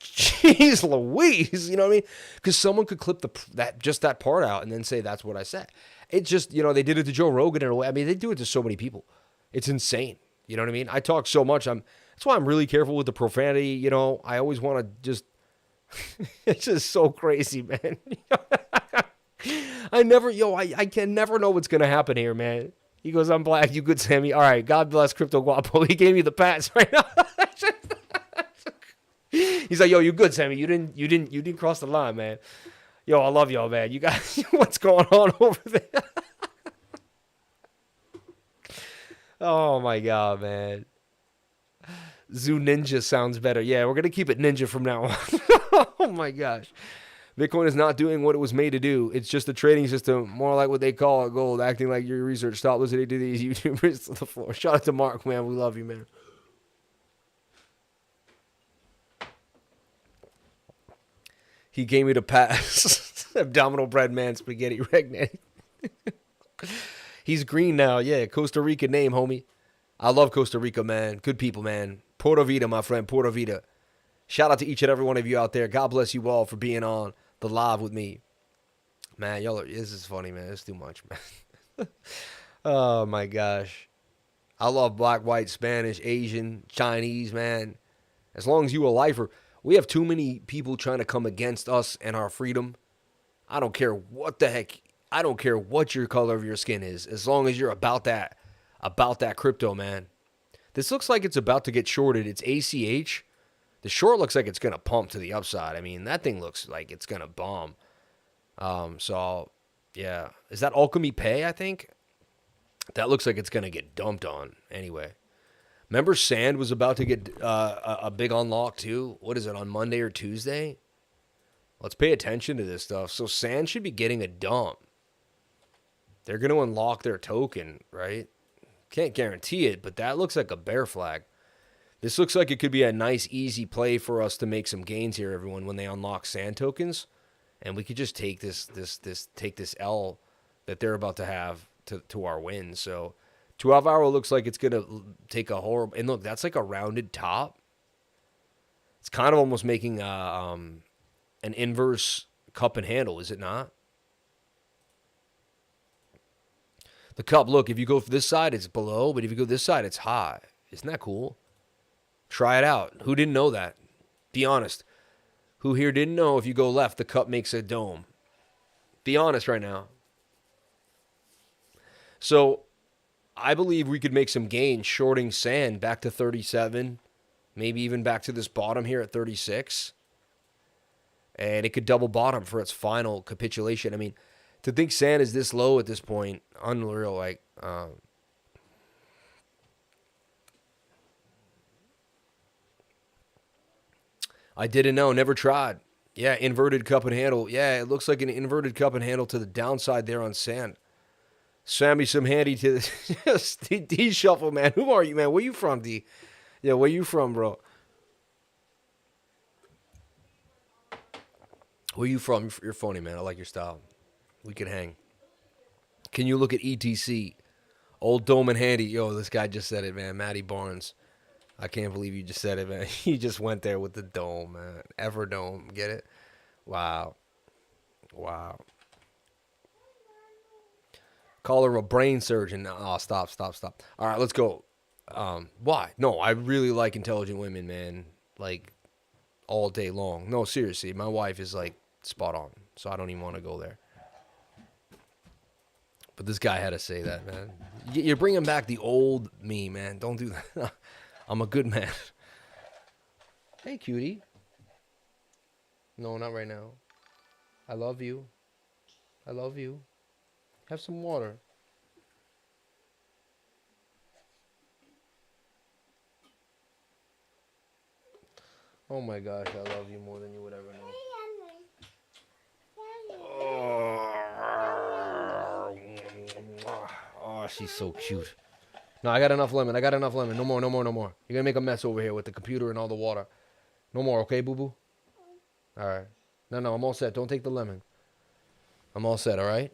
jeez Louise, you know what I mean? Because someone could clip that part out and then say that's what I said. It just, they did it to Joe Rogan in a way. I mean, they do it to so many people. It's insane. You know what I mean? I talk so much. That's why I'm really careful with the profanity. I always want to just. It's just so crazy, man. I can never know what's gonna happen here, man. He goes, I'm black, you good, Sammy. All right, God bless Crypto Guapo. He gave me the pass right now. He's like, yo, you good, Sammy? You didn't cross the line, man. Yo, I love y'all, man. You guys, what's going on over there? Oh my God, man. Zoo Ninja sounds better. Yeah, we're gonna keep it Ninja from now on. Oh my gosh. Bitcoin is not doing what it was made to do. It's just a trading system, more like what they call it gold, acting like your research. Stop listening to these YouTubers to the floor. Shout out to Mark, man. We love you, man. He gave me the pass. Abdominal bread man, spaghetti regnet. He's green now. Yeah, Costa Rica name, homie. I love Costa Rica, man. Good people, man. Pura Vida, my friend. Pura Vida. Shout out to each and every one of you out there. God bless you all for being on the live with me. Man, this is funny, man. It's too much, man. Oh, my gosh. I love black, white, Spanish, Asian, Chinese, man. As long as you a lifer. We have too many people trying to come against us and our freedom. I don't care what the heck. I don't care what your color of your skin is. As long as you're about that crypto, man. This looks like it's about to get shorted. It's ACH. The short looks like it's going to pump to the upside. I mean, that thing looks like it's going to bomb. So, yeah. Is that Alchemy Pay, I think? That looks like it's going to get dumped on anyway. Remember Sand was about to get a big unlock too? What is it, on Monday or Tuesday? Let's pay attention to this stuff. So Sand should be getting a dump. They're going to unlock their token, right? Can't guarantee it, but that looks like a bear flag. This looks like it could be a nice, easy play for us to make some gains here, everyone, when they unlock Sand tokens. And we could just take this L that they're about to have to our win. So 12-hour looks like it's going to take a horrible... And look, that's like a rounded top. It's kind of almost making an inverse cup and handle, is it not? The cup, look, if you go for this side, it's below. But if you go this side, it's high. Isn't that cool? Try it out. Who didn't know that? Be honest. Who here didn't know if you go left, the cup makes a dome? Be honest right now. So I believe we could make some gains shorting Sand back to 37, maybe even back to this bottom here at 36. And it could double bottom for its final capitulation. I mean, to think Sand is this low at this point, unreal. Like, I didn't know, never tried. Yeah, inverted cup and handle. Yeah, it looks like an inverted cup and handle to the downside there on Sand. Sammy, some handy to the D Shuffle, man. Who are you, man? Where you from, D? Yeah, where you from, bro? Where you from? You're funny, man. I like your style. We can hang. Can you look at ETC? Old Dome and Handy. Yo, this guy just said it, man. Matty Barnes. I can't believe you just said it, man. He just went there with the dome, man. Everdome. Get it? Wow. Wow. Call her a brain surgeon. Oh, stop. All right, let's go. Why? No, I really like intelligent women, man. Like, all day long. No, seriously. My wife is, like, spot on. So I don't even want to go there. But this guy had to say that, man. You're bringing back the old me, man. Don't do that. I'm a good man. Hey, cutie. No, not right now. I love you. I love you. Have some water. Oh my gosh, I love you more than you would ever know. she's so cute. No, I got enough lemon. I got enough lemon. No more, no more, no more. You're going to make a mess over here with the computer and all the water. No more, okay, boo-boo? All right. No, I'm all set. Don't take the lemon. I'm all set, all right?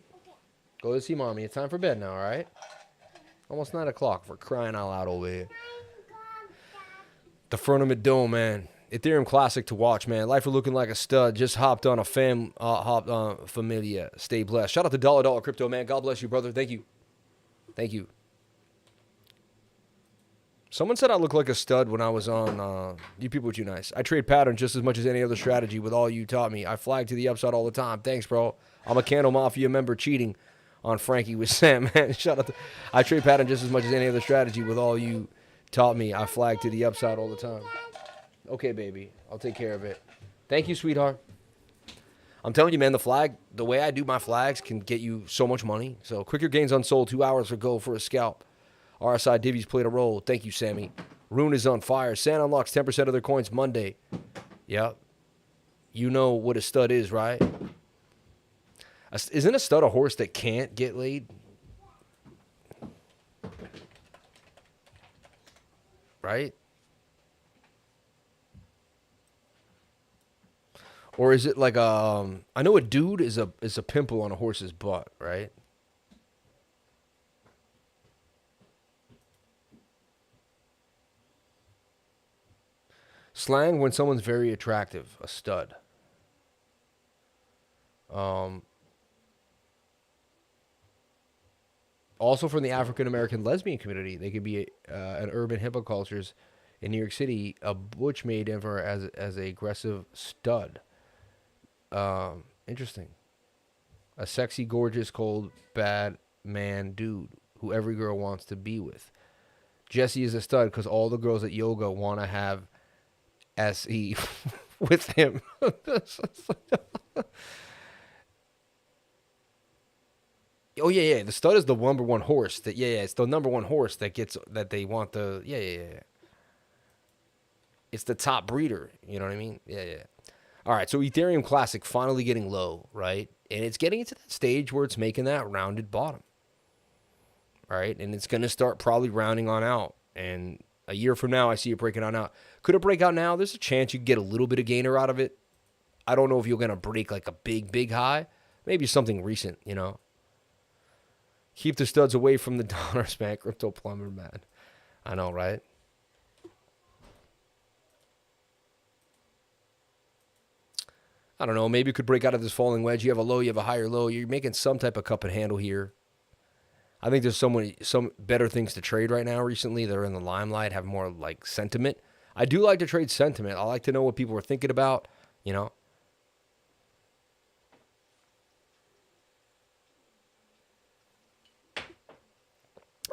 Go to see mommy. It's time for bed now, all right? Almost 9 o'clock for crying out loud over here. The Firmament Dome, man. Ethereum Classic to watch, man. Life looking like a stud. Just hopped on Familia. Stay blessed. Shout out to Dollar Crypto, man. God bless you, brother. Thank you. Thank you. Someone said I look like a stud when I was on You People Too Nice. I trade patterns just as much as any other strategy with all you taught me. I flag to the upside all the time. Thanks, bro. I'm a Candle Mafia member cheating on Frankie with Sam, man. Shout out to... I trade pattern just as much as any other strategy with all you taught me. I flag to the upside all the time. Okay, baby. I'll take care of it. Thank you, sweetheart. I'm telling you, man, the way I do my flags can get you so much money. So, quicker gains unsold, 2 hours ago for a scalp. RSI Divvies played a role. Thank you, Sammy. Rune is on fire. Santa unlocks 10% of their coins Monday. Yep. You know what a stud is, right? Isn't a stud a horse that can't get laid? Right? Or is it like I know a dude is a pimple on a horse's butt, right? Slang when someone's very attractive, a stud. Also from the African American lesbian community, they could be an urban hippocultures in New York City. A butch made him for as an aggressive stud. Interesting. A sexy, gorgeous, cold, bad man dude who every girl wants to be with. Jesse is a stud because all the girls at yoga want to have SE with him. Oh yeah. The stud is the number one horse that it's the number one horse that they want the yeah. It's the top breeder, you know what I mean? Yeah. All right, so Ethereum Classic finally getting low, right? And it's getting into that stage where it's making that rounded bottom. All right, and it's going to start probably rounding on out. And a year from now, I see it breaking on out. Could it break out now? There's a chance you could get a little bit of gainer out of it. I don't know if you're going to break like a big high. Maybe something recent, you know. Keep the studs away from the dollar smack crypto plumber, man. I know, right? I don't know. Maybe you could break out of this falling wedge. You have a low, you have a higher low. You're making some type of cup and handle here. I think there's some better things to trade right now recently that are in the limelight, have more like sentiment. I do like to trade sentiment. I like to know what people are thinking about, you know.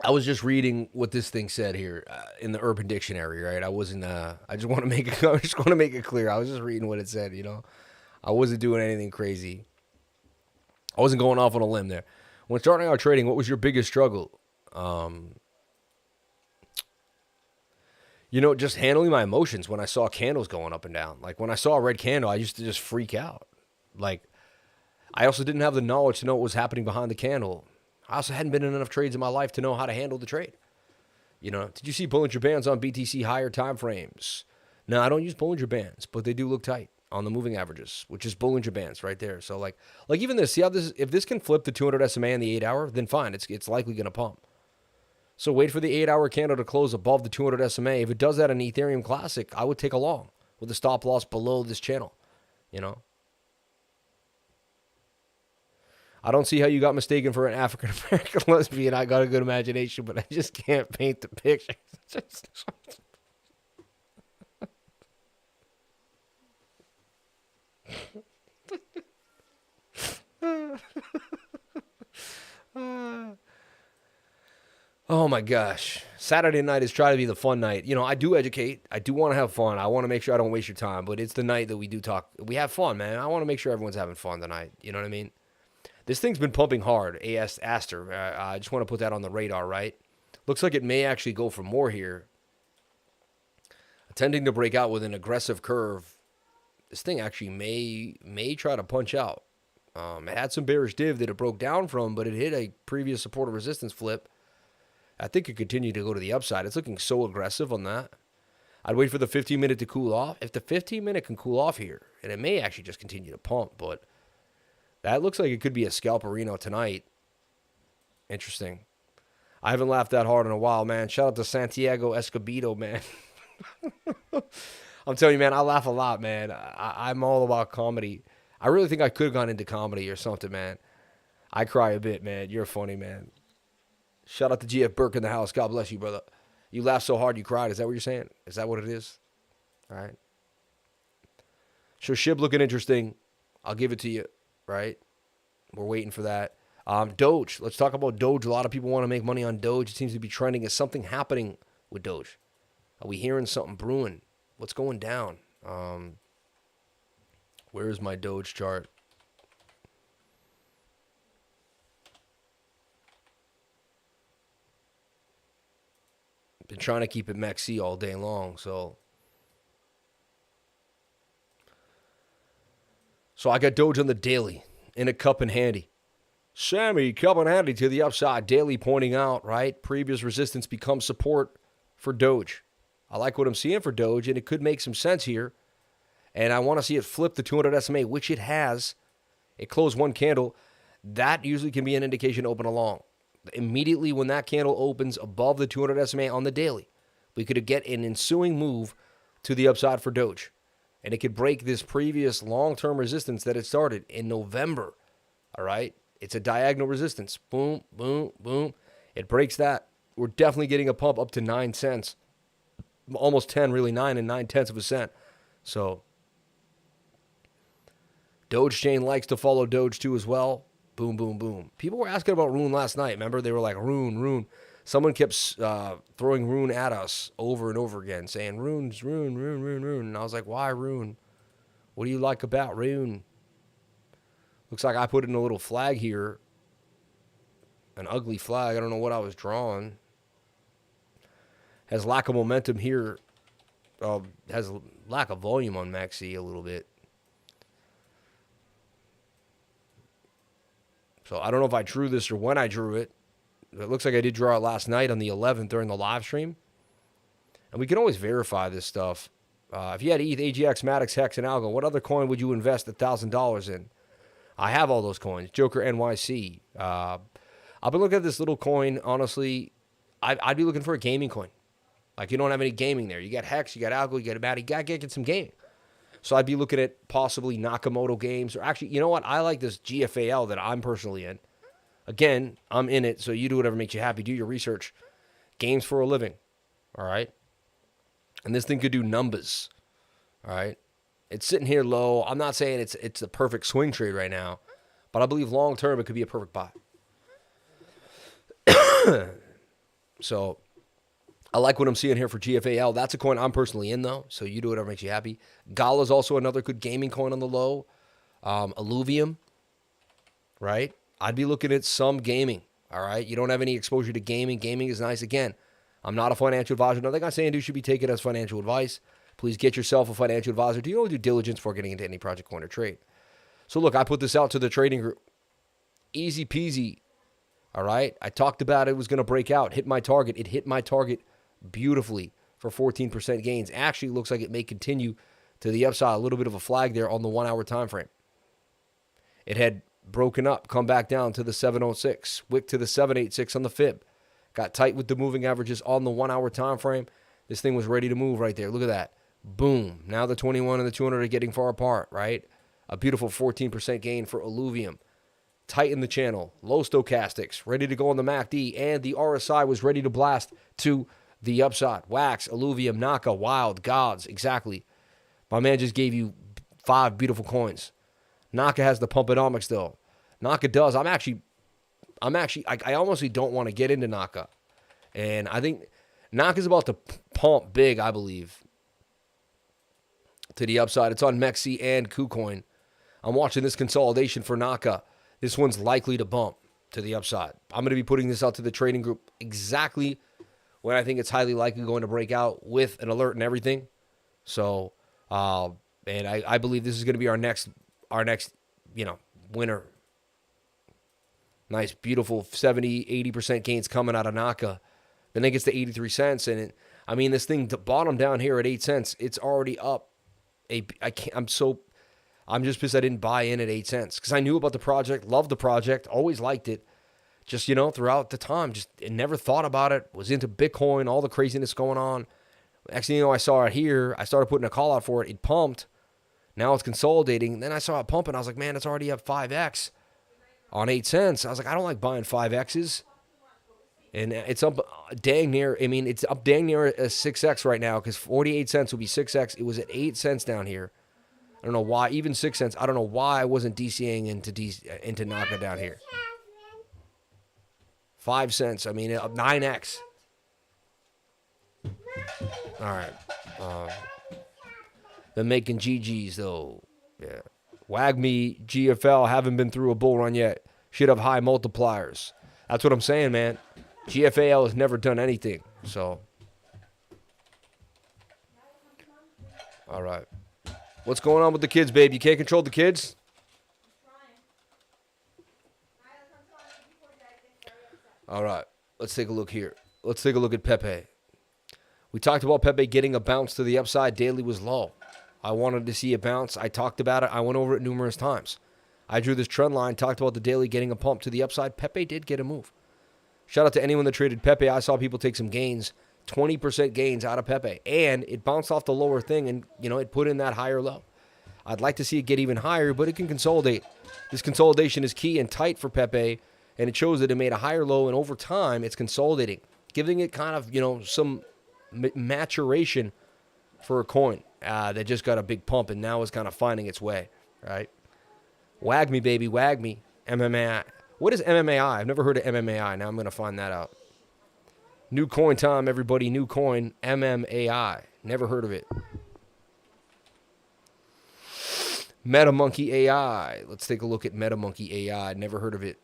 I was just reading what this thing said here in the Urban Dictionary, right? I wasn't. I just want to make it. I just want to make it clear. I was just reading what it said, you know. I wasn't doing anything crazy. I wasn't going off on a limb there. When starting out trading, what was your biggest struggle? You know, just handling my emotions when I saw candles going up and down. Like when I saw a red candle, I used to just freak out. Like I also didn't have the knowledge to know what was happening behind the candle. I also hadn't been in enough trades in my life to know how to handle the trade. You know, did you see Bollinger Bands on BTC higher time frames? No, I don't use Bollinger Bands, but they do look tight on the moving averages, which is Bollinger Bands right there. So like even this, see how this, if this can flip the 200 SMA in the 8 hour, then fine, it's likely going to pump. So wait for the 8 hour candle to close above the 200 SMA. If it does that in Ethereum Classic, I would take a long with a stop loss below this channel, you know. I don't see how you got mistaken for an African-American lesbian. I got a good imagination, but I just can't paint the picture. Oh my gosh. Saturday night is trying to be the fun night. You know, I do educate. I do want to have fun. I want to make sure I don't waste your time, but it's the night that we do talk. We have fun, man. I want to make sure everyone's having fun tonight. You know what I mean? This thing's been pumping hard, ASTR. I just want to put that on the radar, right? Looks like it may actually go for more here. Attempting to break out with an aggressive curve. This thing actually may try to punch out. It had some bearish div that it broke down from, but it hit a previous support or resistance flip. I think it continue to go to the upside. It's looking so aggressive on that. I'd wait for the 15-minute to cool off. If the 15-minute can cool off here, and it may actually just continue to pump, but that looks like it could be a scalperino tonight. Interesting. I haven't laughed that hard in a while, man. Shout out to Santiago Escobedo, man. I'm telling you, man, I laugh a lot, man. I'm all about comedy. I really think I could have gone into comedy or something, man. I cry a bit, man. You're funny, man. Shout out to GF Burke in the house. God bless you, brother. You laughed so hard you cried. Is that what you're saying? Is that what it is? All right. So SHIB looking interesting. I'll give it to you, right? We're waiting for that. Doge. Let's talk about Doge. A lot of people want to make money on Doge. It seems to be trending. Is something happening with Doge? Are we hearing something brewing? What's going down? Where is my Doge chart? Been trying to keep it MEXC all day long, so I got Doge on the daily in a cup and handy. Sammy, cup and handy to the upside. Daily pointing out, right? Previous resistance becomes support for Doge. I like what I'm seeing for Doge, and it could make some sense here. And I want to see it flip the 200 SMA, which it has. It closed one candle. That usually can be an indication to open along. Immediately when that candle opens above the 200 SMA on the daily, we could get an ensuing move to the upside for Doge. And it could break this previous long-term resistance that it started in November. All right? It's a diagonal resistance. Boom, boom, boom. It breaks that. We're definitely getting a pump up to 9 cents. Almost 10, really 9 and 9/10 of a cent. So Doge chain likes to follow Doge too as well. Boom, boom, boom. People were asking about RUNE last night. Remember? They were like, RUNE. Someone kept throwing RUNE at us over and over again, saying, RUNE. And I was like, why RUNE? What do you like about RUNE? Looks like I put in a little flag here. An ugly flag. I don't know what I was drawing. Has lack of momentum here. Has lack of volume on MEXC a little bit. So I don't know if I drew this or when I drew it. It looks like I did draw it last night on the 11th during the live stream. And we can always verify this stuff. If you had ETH, AGX, Maddox, Hex, and Algo, what other coin would you invest $1,000 in? I have all those coins. Joker NYC. I've been looking at this little coin. Honestly, I'd be looking for a gaming coin. Like, you don't have any gaming there. You got Hex, you got Algo, you got Abad. You got to get some gaming. So I'd be looking at possibly Nakamoto games. Or actually, you know what? I like this GFAL that I'm personally in. Again, I'm in it, so you do whatever makes you happy. Do your research. Games for a living. All right? And this thing could do numbers. All right? It's sitting here low. I'm not saying it's the perfect swing trade right now, but I believe long term it could be a perfect buy. So I like what I'm seeing here for GFAL. That's a coin I'm personally in, though, so you do whatever makes you happy. GAL is also another good gaming coin on the low. Alluvium, right? I'd be looking at some gaming, all right? You don't have any exposure to gaming. Gaming is nice. Again, I'm not a financial advisor. Nothing I'm saying you should be taken as financial advice. Please get yourself a financial advisor. Do your own due diligence before getting into any project, coin, or trade. So, look, I put this out to the trading group. Easy peasy, all right? I talked about it was going to break out, hit my target. It hit my target beautifully for 14% gains. Actually, looks like it may continue to the upside. A little bit of a flag there on the 1 hour time frame. It had broken up, come back down to the 706, wick to the 786 on the fib. Got tight with the moving averages on the 1 hour time frame. This thing was ready to move right there. Look at that. Boom. Now the 21 and the 200 are getting far apart, right? A beautiful 14% gain for Alluvium. Tighten the channel. Low stochastics. Ready to go on the MACD. And the RSI was ready to blast to the upside. Wax, Alluvium, NAKA, Wild, Gods. Exactly. My man just gave you 5 beautiful coins. NAKA has the pumponomics, though. NAKA does. I honestly don't want to get into NAKA. And I think NAKA's about to pump big, I believe, to the upside. It's on MEXC and KuCoin. I'm watching this consolidation for NAKA. This one's likely to bump to the upside. I'm going to be putting this out to the trading group exactly when I think it's highly likely going to break out with an alert and everything. So, and I believe this is going to be our next, winner. Nice, beautiful 70, 80% gains coming out of NAKA. Then it gets to 83 cents. And I mean, this thing to bottom down here at 8 cents, it's already up. I'm just pissed I didn't buy in at 8 cents because I knew about the project, loved the project, always liked it. Just, throughout the time, just never thought about it, was into Bitcoin, all the craziness going on. Actually, I saw it here. I started putting a call out for it. It pumped. Now it's consolidating. Then I saw it pumping. I was like, man, it's already up 5x on 8 cents. I was like, I don't like buying 5x's. And it's up dang near, it's up dang near a 6x right now because 48 cents would be 6x. It was at 8 cents down here. I don't know why, even 6 cents. I don't know why I wasn't DCing into NAKA down here. 5 cents, up 9x. All right. They're making GGs, though. Yeah. WAGMI, GFL, haven't been through a bull run yet. Should have high multipliers. That's what I'm saying, man. GFAL has never done anything, so. All right. What's going on with the kids, babe? You can't control the kids? All right. Let's take a look here. Let's take a look at PEPE. We talked about PEPE getting a bounce to the upside. Daily was low. I wanted to see a bounce. I talked about it. I went over it numerous times. I drew this trend line, talked about the daily getting a pump to the upside. PEPE did get a move. Shout out to anyone that traded PEPE. I saw people take some gains, 20% gains out of PEPE. And it bounced off the lower thing and, it put in that higher low. I'd like to see it get even higher, but it can consolidate. This consolidation is key and tight for PEPE, and it shows that it made a higher low, and over time, it's consolidating, giving it kind of, some maturation for a coin that just got a big pump and now is kind of finding its way, right? WAGMI, baby, WAGMI. MMAI. What is MMAI? I've never heard of MMAI. Now I'm going to find that out. New coin time, everybody. New coin. MMAI. Never heard of it. MetaMonkey AI. Let's take a look at MetaMonkey AI. Never heard of it.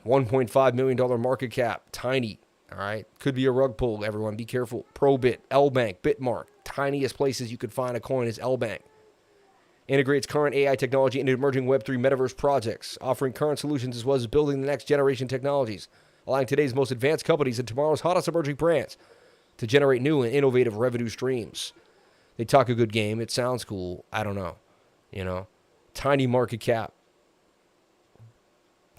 $1.5 million market cap. Tiny. All right. Could be a rug pull, everyone. Be careful. Probit, LBank, Bitmark. Tiniest places you could find a coin is LBank. Integrates current AI technology into emerging Web3 metaverse projects, offering current solutions as well as building the next generation technologies, allowing today's most advanced companies and tomorrow's hottest emerging brands to generate new and innovative revenue streams. They talk a good game. It sounds cool. I don't know. Tiny market cap.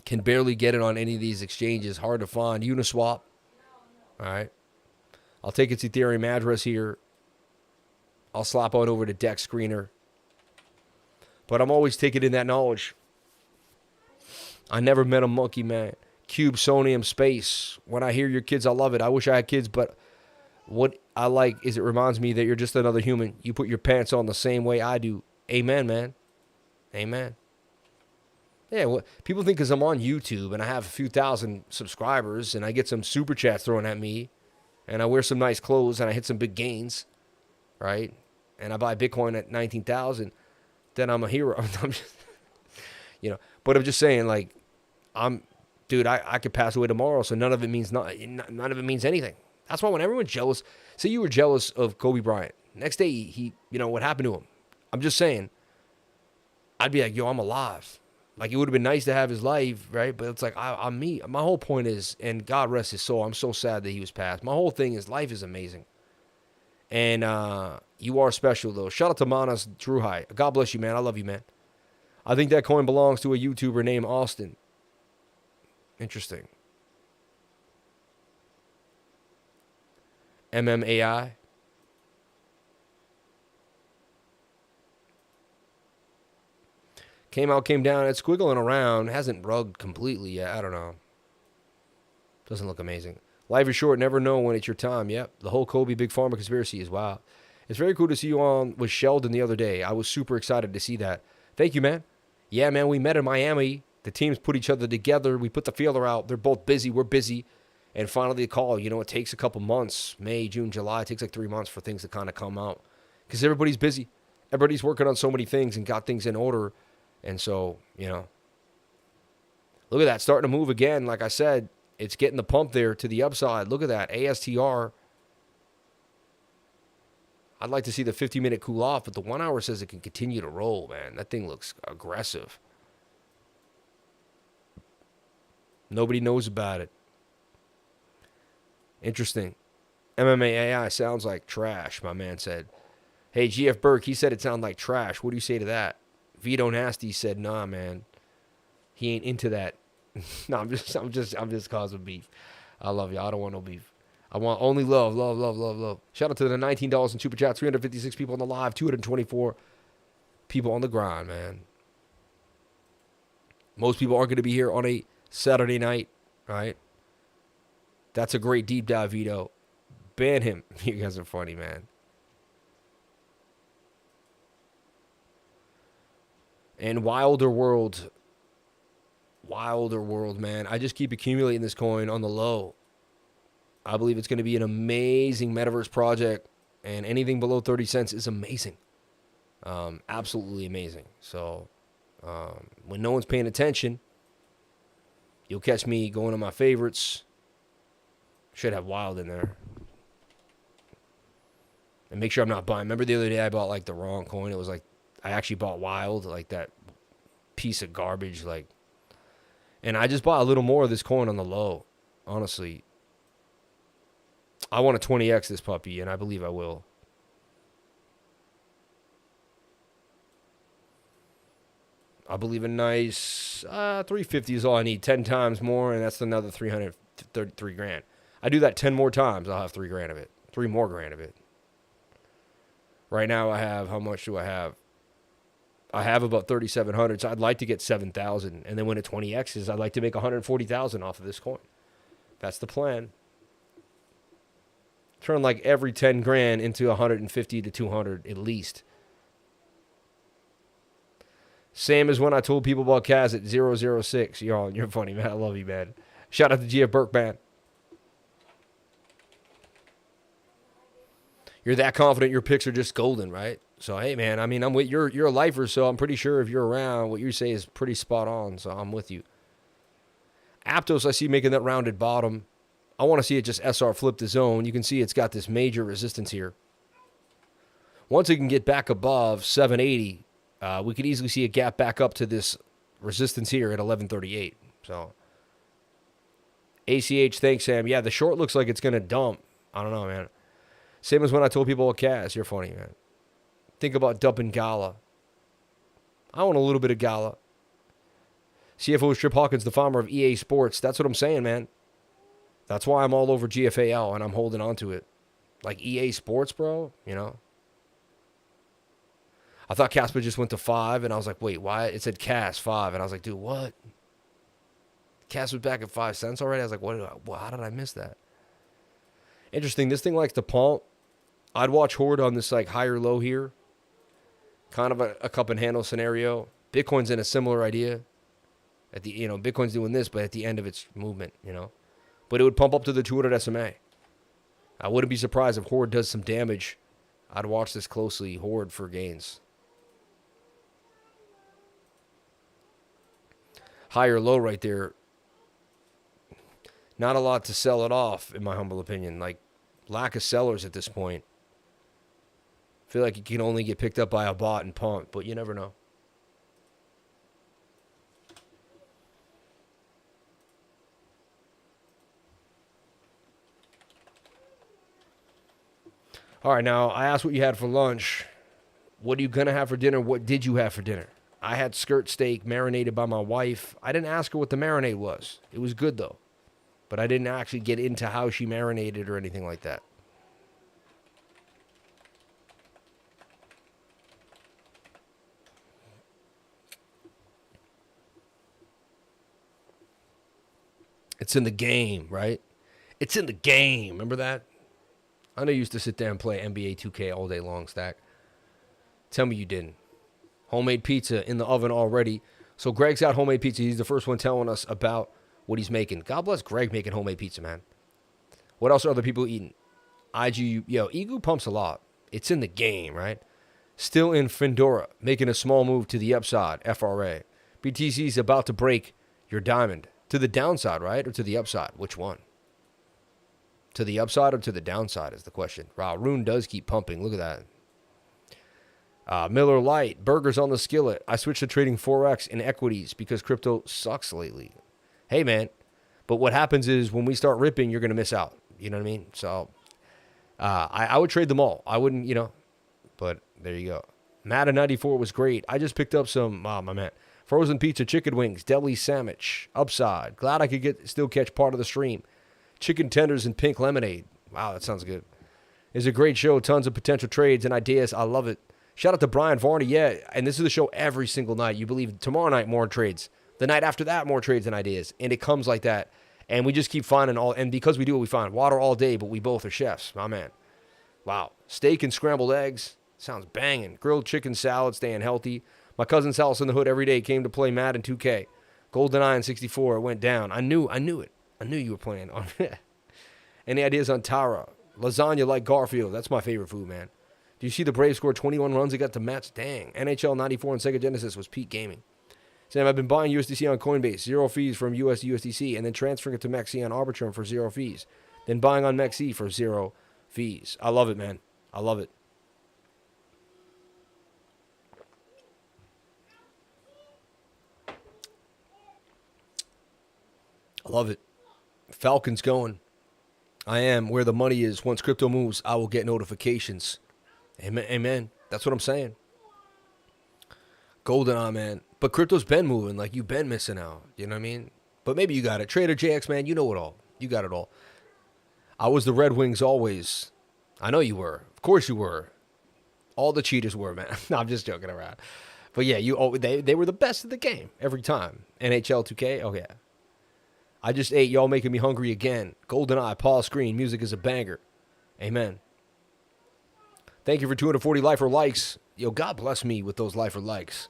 Can barely get it on any of these exchanges. Hard to find. Uniswap. All right. I'll take its Ethereum address here. I'll slap on over to Dex Screener. But I'm always taking in that knowledge. I never met a monkey, man. Cube, Sonium, Space. When I hear your kids, I love it. I wish I had kids, but what I like is it reminds me that you're just another human. You put your pants on the same way I do. Amen, man. Amen. Yeah, people think because I'm on YouTube and I have a few thousand subscribers and I get some super chats thrown at me and I wear some nice clothes and I hit some big gains, right? And I buy Bitcoin at 19,000. Then I'm a hero. I'm just, but I'm just saying, like, I could pass away tomorrow, so none of it means none of it means anything. That's why when everyone's jealous, say you were jealous of Kobe Bryant, next day he what happened to him? I'm just saying, I'd be like, yo, I'm alive. Like, it would have been nice to have his life, right? But it's like, I'm me. My whole point is, and God rest his soul, I'm so sad that he was passed. My whole thing is life is amazing. And you are special, though. Shout out to Manas Druhai. God bless you, man. I love you, man. I think that coin belongs to a YouTuber named Austin. Interesting. MMAI. Came down. It's squiggling around. Hasn't rugged completely yet. I don't know. Doesn't look amazing. Life is short. Never know when it's your time. Yep. The whole Kobe Big Pharma conspiracy is wild. It's very cool to see you on with Sheldon the other day. I was super excited to see that. Thank you, man. Yeah, man. We met in Miami. The teams put each other together. We put the feeler out. They're both busy. We're busy. And finally the call. It takes a couple months. May, June, July. It takes like 3 months for things to kind of come out. Because everybody's busy. Everybody's working on so many things and got things in order. And so, look at that. Starting to move again. Like I said, it's getting the pump there to the upside. Look at that. ASTR. I'd like to see the 50-minute cool off, but the 1 hour says it can continue to roll, man. That thing looks aggressive. Nobody knows about it. Interesting. MMAI sounds like trash, my man said. Hey, GF Burke, he said it sounded like trash. What do you say to that? Vito Nasty said, nah, man. He ain't into that. No, I'm just causing beef. I love you. I don't want no beef. I want only love, love, love, love, love. Shout out to the $19 in Super Chat, 356 people on the live, 224 people on the grind, man. Most people aren't going to be here on a Saturday night, right? That's a great deep dive, Vito. Ban him. You guys are funny, man. And Wilder World, man. I just keep accumulating this coin on the low. I believe it's going to be an amazing metaverse project, and anything below 30 cents is amazing. Absolutely amazing. So when no one's paying attention, you'll catch me going to my favorites. Should have Wild in there. And make sure I'm not buying. Remember the other day I bought like the wrong coin? It was like I actually bought Wild, like that piece of garbage, like. And I just bought a little more of this coin on the low. Honestly, I want to 20x this puppy, and I believe I will. I believe a nice 350 is all I need. 10 times more, and that's another 333 grand. I do that 10 more times, I'll have 3 grand of it. 3 more grand of it. Right now I have, how much do I have? I have about 3,700, so I'd like to get 7,000. And then when it 20x's, I'd like to make 140,000 off of this coin. That's the plan. Turn like every 10 grand into 150 to 200 at least. Same as when I told people about Kaz at 006. You're funny, man. I love you, man. Shout out to GF Burke, man. You're that confident your picks are just golden, right? So, hey, man, I mean, I'm with you're a lifer, so I'm pretty sure if you're around, what you say is pretty spot on, so I'm with you. Aptos, I see making that rounded bottom. I want to see it just SR flip the zone. You can see it's got this major resistance here. Once it can get back above 780, we could easily see a gap back up to this resistance here at 1138. So, ACH, thanks, Sam. Yeah, the short looks like it's going to dump. I don't know, man. Same as when I told people about Cass. You're funny, man. Think about dumping Gala. I want a little bit of Gala. CFO Strip Hawkins, the farmer of EA Sports. That's what I'm saying, man. That's why I'm all over GFAL, and I'm holding on to it. Like EA Sports, bro, you know. I thought Casper just went to 5, and I was like, wait, why? It said Cass 5, and I was like, dude, what? Cass was back at 5 cents already? I was like, how did I miss that? Interesting. This thing likes to pump. I'd watch HORD on this like higher low here. Kind of a cup and handle scenario. Bitcoin's in a similar idea. At the, you know, Bitcoin's doing this, but at the end of its movement, you know. But it would pump up to the 200 SMA. I wouldn't be surprised if HORD does some damage. I'd watch this closely. HORD for gains. Higher low right there. Not a lot to sell it off, in my humble opinion. Like, lack of sellers at this point. I feel like it can only get picked up by a bot and pumped, but you never know. All right, now, I asked what you had for lunch. What are you going to have for dinner? What did you have for dinner? I had skirt steak marinated by my wife. I didn't ask her what the marinade was. It was good, though. But I didn't actually get into how she marinated or anything like that. It's in the game, right? It's in the game. Remember that? I know you used to sit there and play NBA 2K all day long, Stack. Tell me you didn't. Homemade pizza in the oven already. So Greg's got homemade pizza. He's the first one telling us about what he's making. God bless Greg making homemade pizza, man. What else are other people eating? Egu pumps a lot. It's in the game, right? Still in Findora, making a small move to the upside, FRA. BTC's about to break your diamond. To the downside, right? Or to the upside? Which one? To the upside or to the downside is the question. Wow, RUNE does keep pumping. Look at that. Miller Lite, burgers on the skillet. I switched to trading Forex in equities because crypto sucks lately. Hey, man, but what happens is when we start ripping, you're going to miss out. You know what I mean? So I would trade them all. I wouldn't, but there you go. Madden 94 was great. I just picked up some, my man, frozen pizza, chicken wings, deli sandwich, upside. Glad I could still catch part of the stream. Chicken tenders and pink lemonade. Wow, that sounds good. It's a great show. Tons of potential trades and ideas. I love it. Shout out to Brian Varney. Yeah, and this is the show every single night. You believe tomorrow night, more trades. The night after that, more trades and ideas. And it comes like that. And we just keep finding all. And because we do it, we find water all day, but we both are chefs. My man. Wow. Steak and scrambled eggs. Sounds banging. Grilled chicken salad, staying healthy. My cousin Sal's in the hood every day. Came to play Madden 2K. GoldenEye in 64. It went down. I knew it. I knew you were playing on it. Any ideas on Tara? Lasagna like Garfield. That's my favorite food, man. Do you see the Braves score 21 runs? They got the Mets. Dang. NHL 94 and Sega Genesis was peak gaming. Sam, I've been buying USDC on Coinbase. 0 fees from US USDC. And then transferring it to MEXC on Arbitrum for 0 fees. Then buying on MEXC for 0 fees. I love it, man. I love it. I love it. Falcons going. I am where the money is. Once crypto moves, I will get notifications. Amen. Amen. That's what I'm saying. GoldenEye, man. But crypto's been moving. Like, you've been missing out. You know what I mean? But maybe you got it. Trader JX, man, you know it all. You got it all. I was the Red Wings always. I know you were. Of course you were. All the cheaters were, man. No, I'm just joking around. But yeah, they were the best at the game every time. NHL 2K, oh yeah. I just ate. Y'all making me hungry again. GoldenEye, pause screen. Music is a banger. Amen. Thank you for 240 lifer likes. Yo, God bless me with those lifer likes.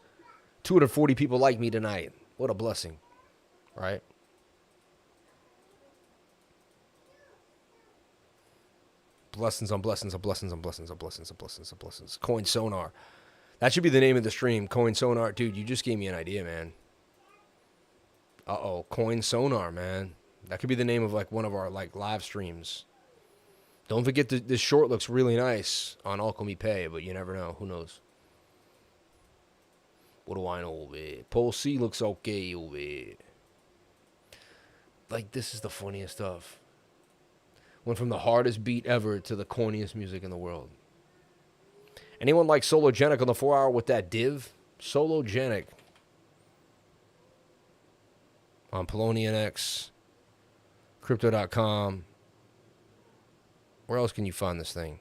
240 people like me tonight. What a blessing. Right? Blessings on blessings on blessings on blessings on blessings on blessings on blessings. Coin Sonar. That should be the name of the stream. Coin Sonar. Dude, you just gave me an idea, man. Uh-oh. Coin Sonar, man. That could be the name of, like, one of our, like, live streams. Don't forget this short looks really nice on PEPE, but you never know. Who knows? What do I know over here? Pole C looks okay over here. Like, this is the funniest stuff. Went from the hardest beat ever to the corniest music in the world. Anyone like Sologenic on the 4-hour with that div? Sologenic. On PolonianX, Crypto.com. Where else can you find this thing?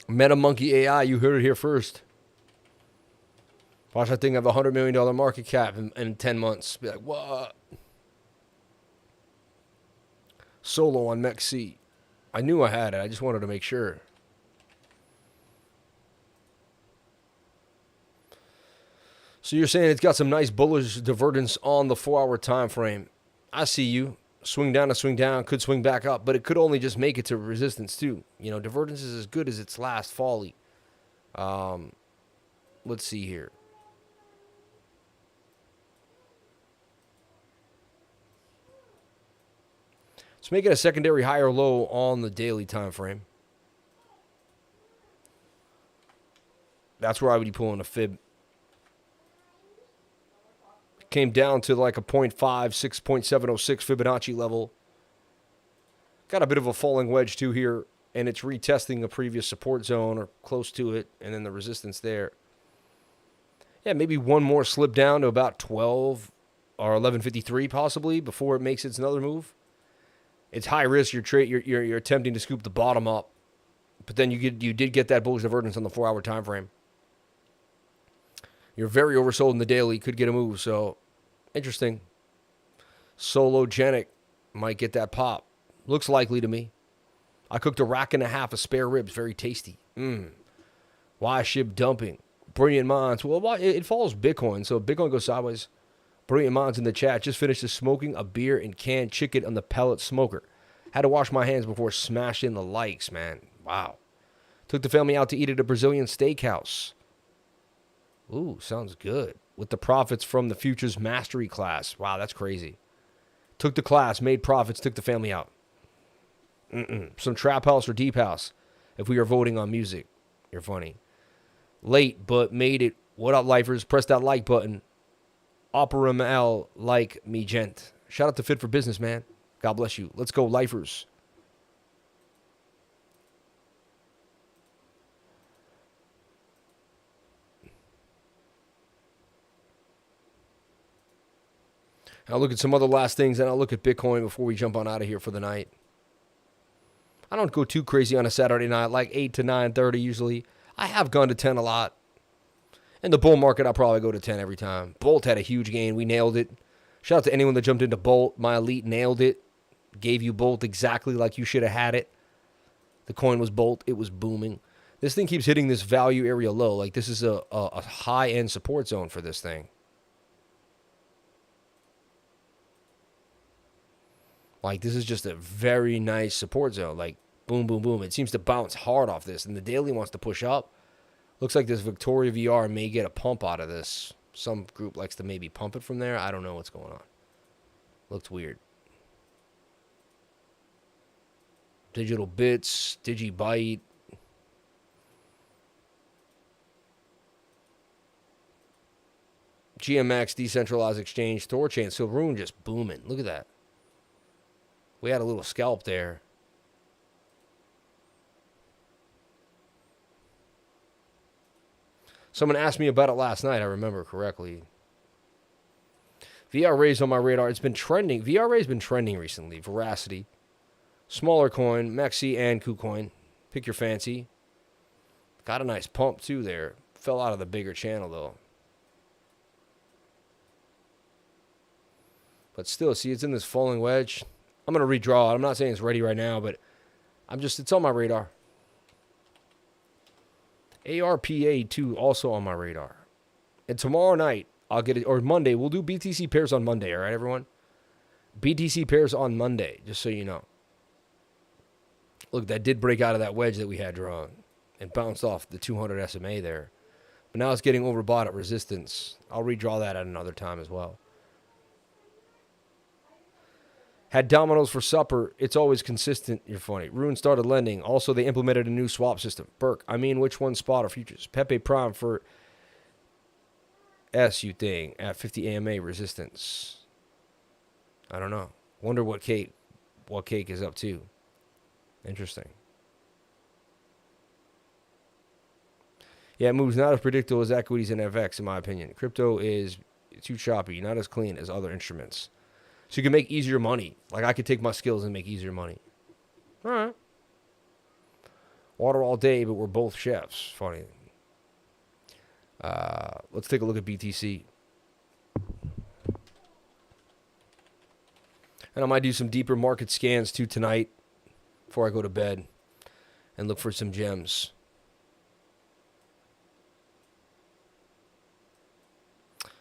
MetaMonkey AI, you heard it here first. Watch that thing have a $100 million market cap in 10 months. Be like, what? Solo on MEXC. I knew I had it. I just wanted to make sure. So you're saying it's got some nice bullish divergence on the 4-hour time frame. I see you. Swing down to swing down. Could swing back up. But it could only just make it to resistance too. You know, divergence is as good as its last folly. Let's see here. Let's make it a secondary high or low on the daily time frame. That's where I would be pulling a fib. Came down to like a 0.5, 6.706 Fibonacci level. Got a bit of a falling wedge too here, and it's retesting a previous support zone or close to it, and then the resistance there. Yeah, maybe one more slip down to about 12 or 1153 possibly before it makes its another move. It's high risk. You're attempting to scoop the bottom up, but then you did get that bullish divergence on the 4-hour time frame. You're very oversold in the daily. Could get a move. So, interesting. Sologenic might get that pop. Looks likely to me. I cooked a rack and a half of spare ribs. Very tasty. Why SHIB dumping? Brilliant Minds. Well, it follows Bitcoin. So, if Bitcoin goes sideways. Brilliant Minds in the chat. Just finished smoking a beer and canned chicken on the pellet smoker. Had to wash my hands before smashing the likes, man. Wow. Took the family out to eat at a Brazilian steakhouse. Ooh, sounds good. With the profits from the Futures Mastery class. Wow, that's crazy. Took the class, made profits, took the family out. Some trap house or deep house. If we are voting on music. You're funny. Late, but made it. What up, lifers? Press that like button. Opera ML like me gent. Shout out to Fit for Business, man. God bless you. Let's go, lifers. I'll look at some other last things, and I'll look at Bitcoin before we jump on out of here for the night. I don't go too crazy on a Saturday night, like 8 to 9:30 usually. I have gone to 10 a lot. In the bull market, I'll probably go to 10 every time. Bolt had a huge gain. We nailed it. Shout out to anyone that jumped into Bolt. My elite nailed it. Gave you Bolt exactly like you should have had it. The coin was Bolt. It was booming. This thing keeps hitting this value area low. Like, this is a high-end support zone for this thing. Like, this is just a very nice support zone. Like, boom, boom, boom. It seems to bounce hard off this, and the daily wants to push up. Looks like this Victoria VR may get a pump out of this. Some group likes to maybe pump it from there. I don't know what's going on. Looks weird. Digital Bits, DigiByte. GMX, Decentralized Exchange, Thorchain. So RUNE just booming. Look at that. We had a little scalp there. Someone asked me about it last night, I remember correctly. VRA's on my radar. It's been trending. VRA's been trending recently. Veracity. Smaller coin, MEXC and KuCoin. Pick your fancy. Got a nice pump too there. Fell out of the bigger channel though. But still, see, it's in this falling wedge. I'm going to redraw it. I'm not saying it's ready right now, but it's on my radar. ARPA 2 also on my radar. And tomorrow night, I'll get it, or Monday, we'll do BTC pairs on Monday, all right, everyone? BTC pairs on Monday, just so you know. Look, that did break out of that wedge that we had drawn and bounced off the 200 SMA there. But now it's getting overbought at resistance. I'll redraw that at another time as well. Had Domino's for supper. It's always consistent. You're funny. RUNE started lending. Also, they implemented a new swap system. Burke, I mean, which one spot or futures? PEPE Prime for S, you think, at 50 AMA resistance. I don't know. Wonder what cake is up to. Interesting. Yeah, it moves not as predictable as equities and FX, in my opinion. Crypto is too choppy, not as clean as other instruments. So you can make easier money. Like, I could take my skills and make easier money. All right. Water all day, but we're both chefs. Funny. Let's take a look at BTC. And I might do some deeper market scans, too, tonight before I go to bed and look for some gems.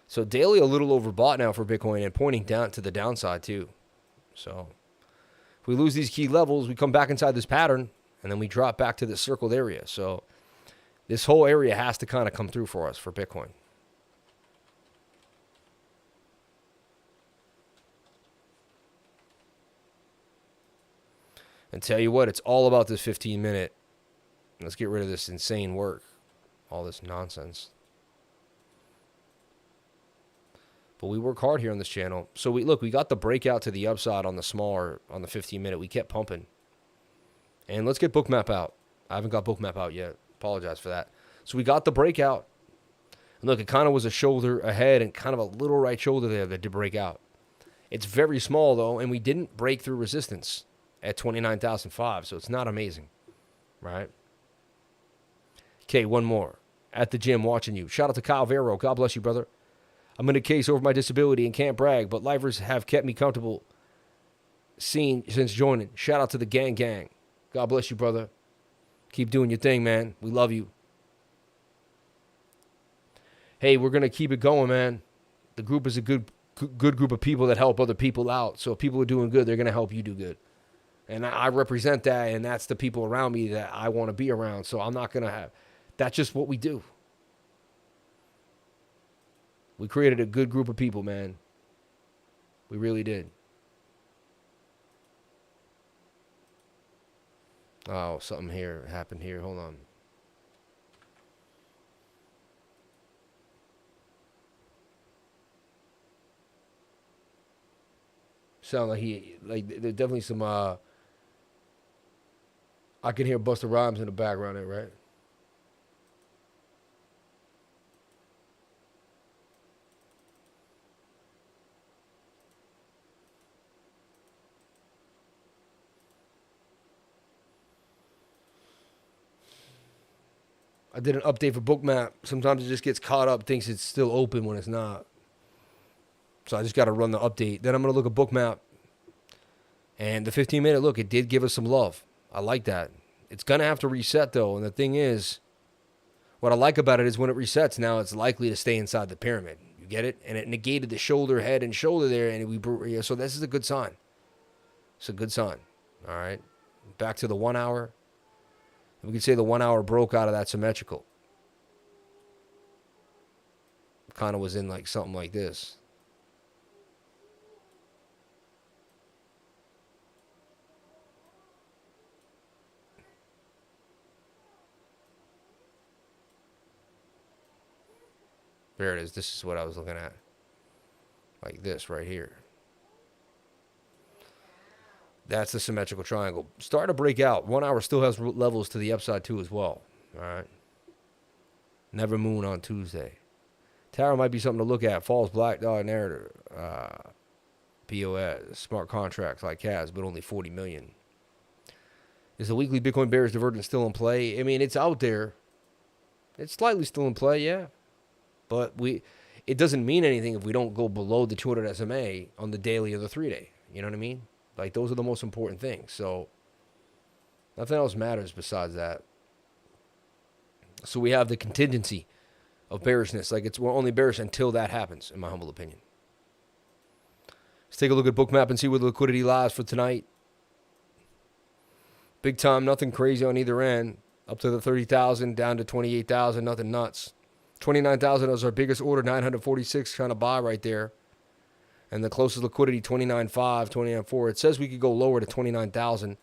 So daily a little overbought now for Bitcoin and pointing down to the downside too. So if we lose these key levels, we come back inside this pattern and then we drop back to the circled area. So this whole area has to kind of come through for us for Bitcoin. And tell you what, it's all about this 15-minute. Let's get rid of this insane work. All this nonsense. But we work hard here on this channel. So we got the breakout to the upside on the smaller, on the 15-minute. We kept pumping. And let's get BOOKMAP out. I haven't got BOOKMAP out yet. Apologize for that. So we got the breakout. And look, it kind of was a shoulder ahead and kind of a little right shoulder there that did break out. It's very small, though, and we didn't break through resistance at 29,005, so it's not amazing, right? Okay, one more. At the gym watching you. Shout out to Kyle Vero. God bless you, brother. I'm in a case over my disability and can't brag, but lifers have kept me comfortable since joining. Shout out to the gang. God bless you, brother. Keep doing your thing, man. We love you. Hey, we're going to keep it going, man. The group is a good group of people that help other people out. So if people are doing good, they're going to help you do good. And I represent that, and that's the people around me that I want to be around. So I'm not going to have... That's just what we do. We created a good group of people, man. We really did. Oh, something here happened here. Hold on. Sound like there's definitely some. I can hear Busta Rhymes in the background there, right? I did an update for BookMap. Sometimes it just gets caught up, thinks it's still open when it's not. So I just got to run the update. Then I'm going to look at BookMap. And the 15-minute look, it did give us some love. I like that. It's going to have to reset, though. And the thing is, what I like about it is when it resets, now it's likely to stay inside the pyramid. You get it? And it negated the shoulder, head, and shoulder there. And so this is a good sign. It's a good sign. All right. Back to the 1 hour. We could say the 1 hour broke out of that symmetrical. Kind of was in like something like this. There it is. This is what I was looking at. Like this right here. That's the symmetrical triangle. Starting to break out. 1 hour still has levels to the upside too as well. All right. Never moon on Tuesday. Tower might be something to look at. Falls Black Dog Narrative. POS. Smart contracts like CAS, but only 40 million. Is the weekly Bitcoin bearish divergence still in play? I mean, it's out there. It's slightly still in play, yeah. But it doesn't mean anything if we don't go below the 200 SMA on the daily or the 3-day. You know what I mean? Like, those are the most important things. So, nothing else matters besides that. So, we have the contingency of bearishness. Like, we're only bearish until that happens, in my humble opinion. Let's take a look at BookMap and see where the liquidity lies for tonight. Big time, nothing crazy on either end. Up to the 30,000, down to 28,000, nothing nuts. 29,000 is our biggest order, 946 trying to buy right there. And the closest liquidity, 29.5, 29.4. It says we could go lower to 29,000.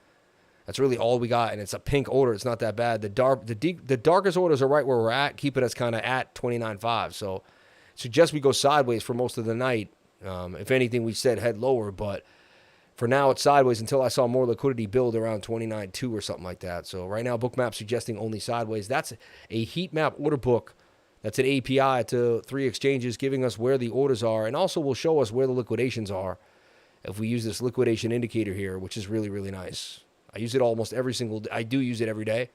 That's really all we got, and it's a pink order. It's not that bad. The darkest orders are right where we're at, keeping us kind of at 29.5. So suggest we go sideways for most of the night. If anything, we said head lower, but for now it's sideways until I saw more liquidity build around 29.2 or something like that. So right now, BookMap suggesting only sideways. That's a heat map order book. That's an API to 3 exchanges giving us where the orders are, and also will show us where the liquidations are if we use this liquidation indicator here, which is really, really nice. I use it almost every single day. I do use it every day.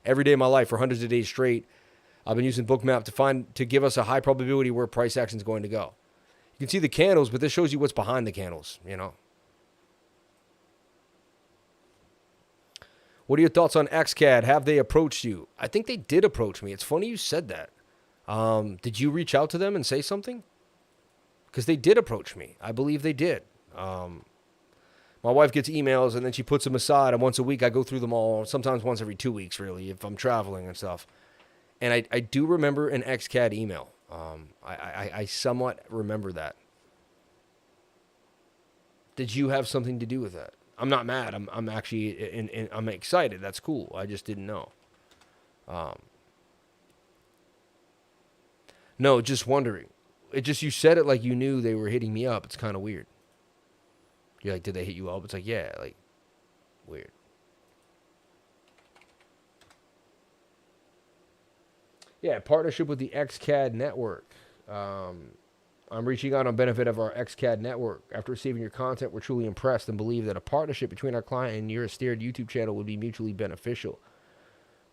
Every day of my life for hundreds of days straight. I've been using BookMap to give us a high probability where price action is going to go. You can see the candles, but this shows you what's behind the candles, you know. What are your thoughts on XCAD? Have they approached you? I think they did approach me. It's funny you said that. Did you reach out to them and say something? Because they did approach me. I believe they did. My wife gets emails and then she puts them aside, and once a week I go through them all, sometimes once every 2 weeks, really, if I'm traveling and stuff. And I do remember an XCAD email. I somewhat remember that. Did you have something to do with that? I'm not mad. I'm actually I'm excited. That's cool. I just didn't know. No, just wondering. You said it like you knew they were hitting me up. It's kind of weird. You're like, did they hit you up? It's like, yeah, like, weird. Yeah, partnership with the XCAD network. I'm reaching out on benefit of our XCAD network. After receiving your content, we're truly impressed and believe that a partnership between our client and your steered YouTube channel would be mutually beneficial.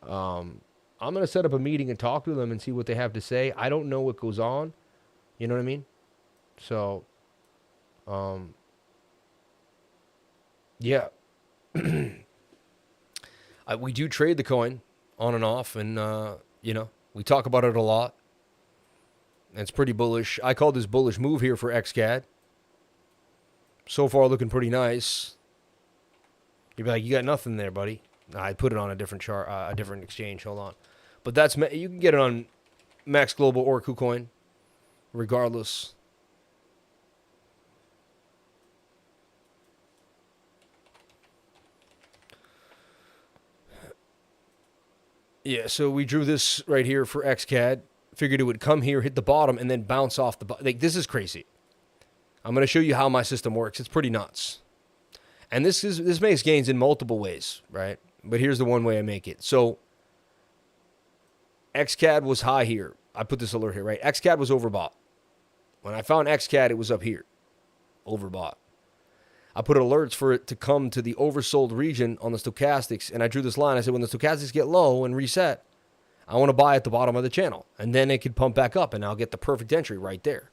I'm going to set up a meeting and talk to them and see what they have to say. I don't know what goes on. You know what I mean? So, yeah. We do trade the coin on and off, and, you know, we talk about it a lot. It's pretty bullish. I call this bullish move here for XCAD. So far, looking pretty nice. You'd be like, you got nothing there, buddy. I put it on a different chart, a different exchange. Hold on. But that's, you can get it on Max Global or KuCoin, regardless. Yeah, so we drew this right here for XCAD. Figured it would come here, hit the bottom, and then bounce off the bottom. Like, this is crazy. I'm going to show you how my system works. It's pretty nuts. And this makes gains in multiple ways, right? But here's the one way I make it. So XCAD was high here. I put this alert here, right? XCAD was overbought. When I found XCAD, it was up here. Overbought. I put alerts for it to come to the oversold region on the stochastics, and I drew this line. I said, when the stochastics get low and reset, I want to buy at the bottom of the channel, and then it could pump back up, and I'll get the perfect entry right there.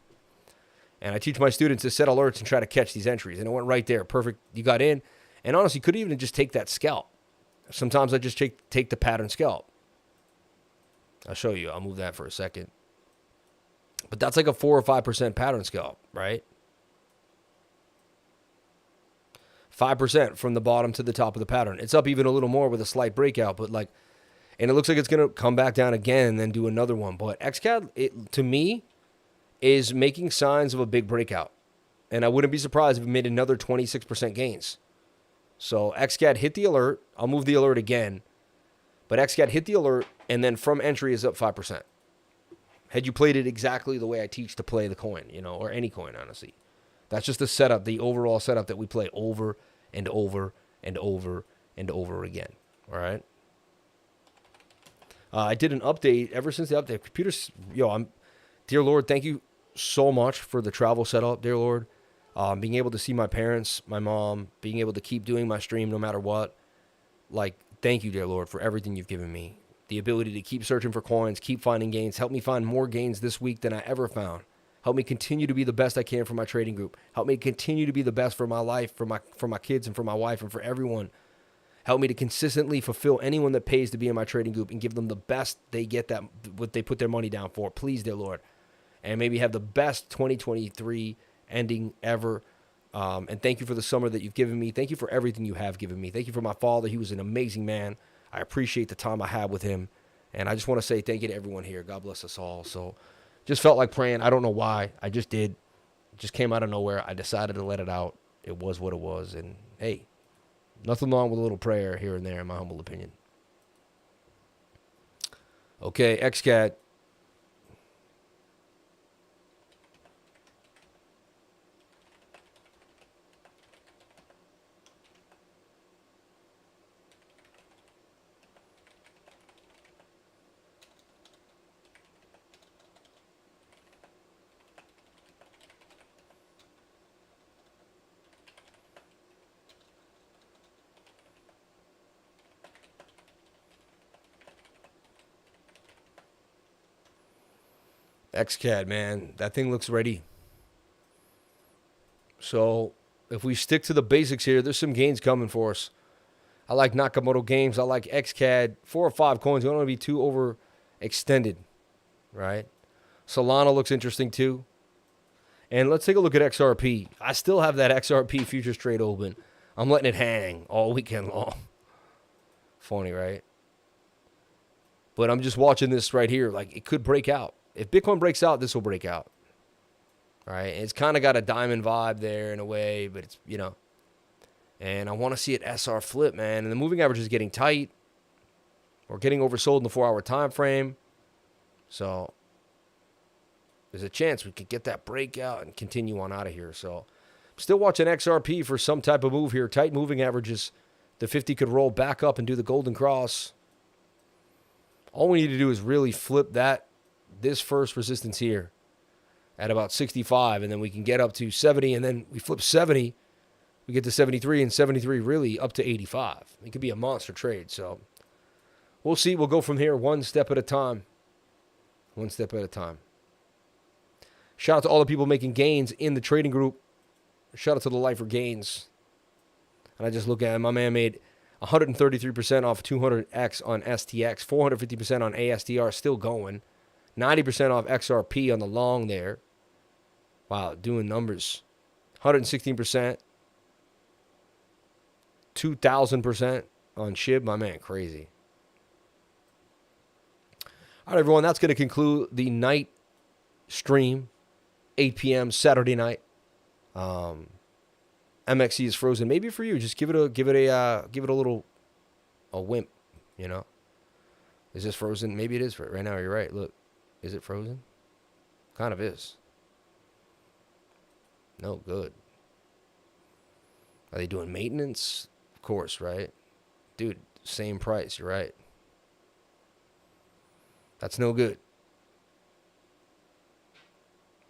And I teach my students to set alerts and try to catch these entries, and it went right there. Perfect. You got in, and honestly, could even just take that scalp. Sometimes I just take the pattern scalp. I'll show you. I'll move that for a second. But that's like a 4 or 5% pattern scalp, right? 5% from the bottom to the top of the pattern. It's up even a little more with a slight breakout, but like, and it looks like it's going to come back down again and then do another one. But XCAD, to me, is making signs of a big breakout. And I wouldn't be surprised if it made another 26% gains. So XCAD hit the alert. I'll move the alert again. But XCAD hit the alert, and then from entry is up 5%. Had you played it exactly the way I teach to play the coin, or any coin, honestly. That's just the setup, the overall setup that we play over and over and over and over again. All right? I did an update ever since the update. Computers, dear Lord, thank you so much for the travel setup, dear Lord. Being able to see my parents, my mom, being able to keep doing my stream no matter what. Like, thank you, dear Lord, for everything you've given me. The ability to keep searching for coins, keep finding gains. Help me find more gains this week than I ever found. Help me continue to be the best I can for my trading group. Help me continue to be the best for my life, for my kids and for my wife and for everyone. Help me to consistently fulfill anyone that pays to be in my trading group and give them the best they get, that what they put their money down for. Please, dear Lord. And maybe have the best 2023 ending ever. And thank you for the summer that you've given me. Thank you for everything you have given me. Thank you for my father. He was an amazing man. I appreciate the time I had with him. And I just want to say thank you to everyone here. God bless us all. So just felt like praying. I don't know why. I just did. It just came out of nowhere. I decided to let it out. It was what it was. And hey, nothing wrong with a little prayer here and there, in my humble opinion. Okay, XCAD. XCAD, man, that thing looks ready. So if we stick to the basics here, there's some gains coming for us. I like Nakamoto games. I like XCAD. 4 or 5 coins. We don't want to be too overextended, right? Solana looks interesting too. And let's take a look at XRP. I still have that XRP futures trade open. I'm letting it hang all weekend long. Funny, right? But I'm just watching this right here. Like, it could break out. If Bitcoin breaks out, this will break out. All right? It's kind of got a diamond vibe there in a way, but it's, and I want to see it SR flip, man. And the moving average is getting tight. We're getting oversold in the 4-hour time frame. So there's a chance we could get that breakout and continue on out of here. So I'm still watching XRP for some type of move here. Tight moving averages. The 50 could roll back up and do the golden cross. All we need to do is really flip this first resistance here at about 65, and then we can get up to 70, and then we flip 70, we get to 73, and 73 really up to 85. It could be a monster trade, so we'll see. We'll go from here one step at a time. One step at a time. Shout out to all the people making gains in the trading group. Shout out to the Lifer Gains. And I just look at it. My man made 133% off 200X on STX, 450% on ASTR, still going. 90% off XRP on the long there. Wow, doing numbers. 116%. 2,000% on SHIB. My man, crazy. All right, everyone, that's going to conclude the night stream. 8 p.m. Saturday night. MXC is frozen. Maybe for you, just give it a little wimp. Is this frozen? Maybe it is right now. You're right. Look. Is it frozen? Kind of is. No good. Are they doing maintenance? Of course, right? Dude, same price. You're right. That's no good.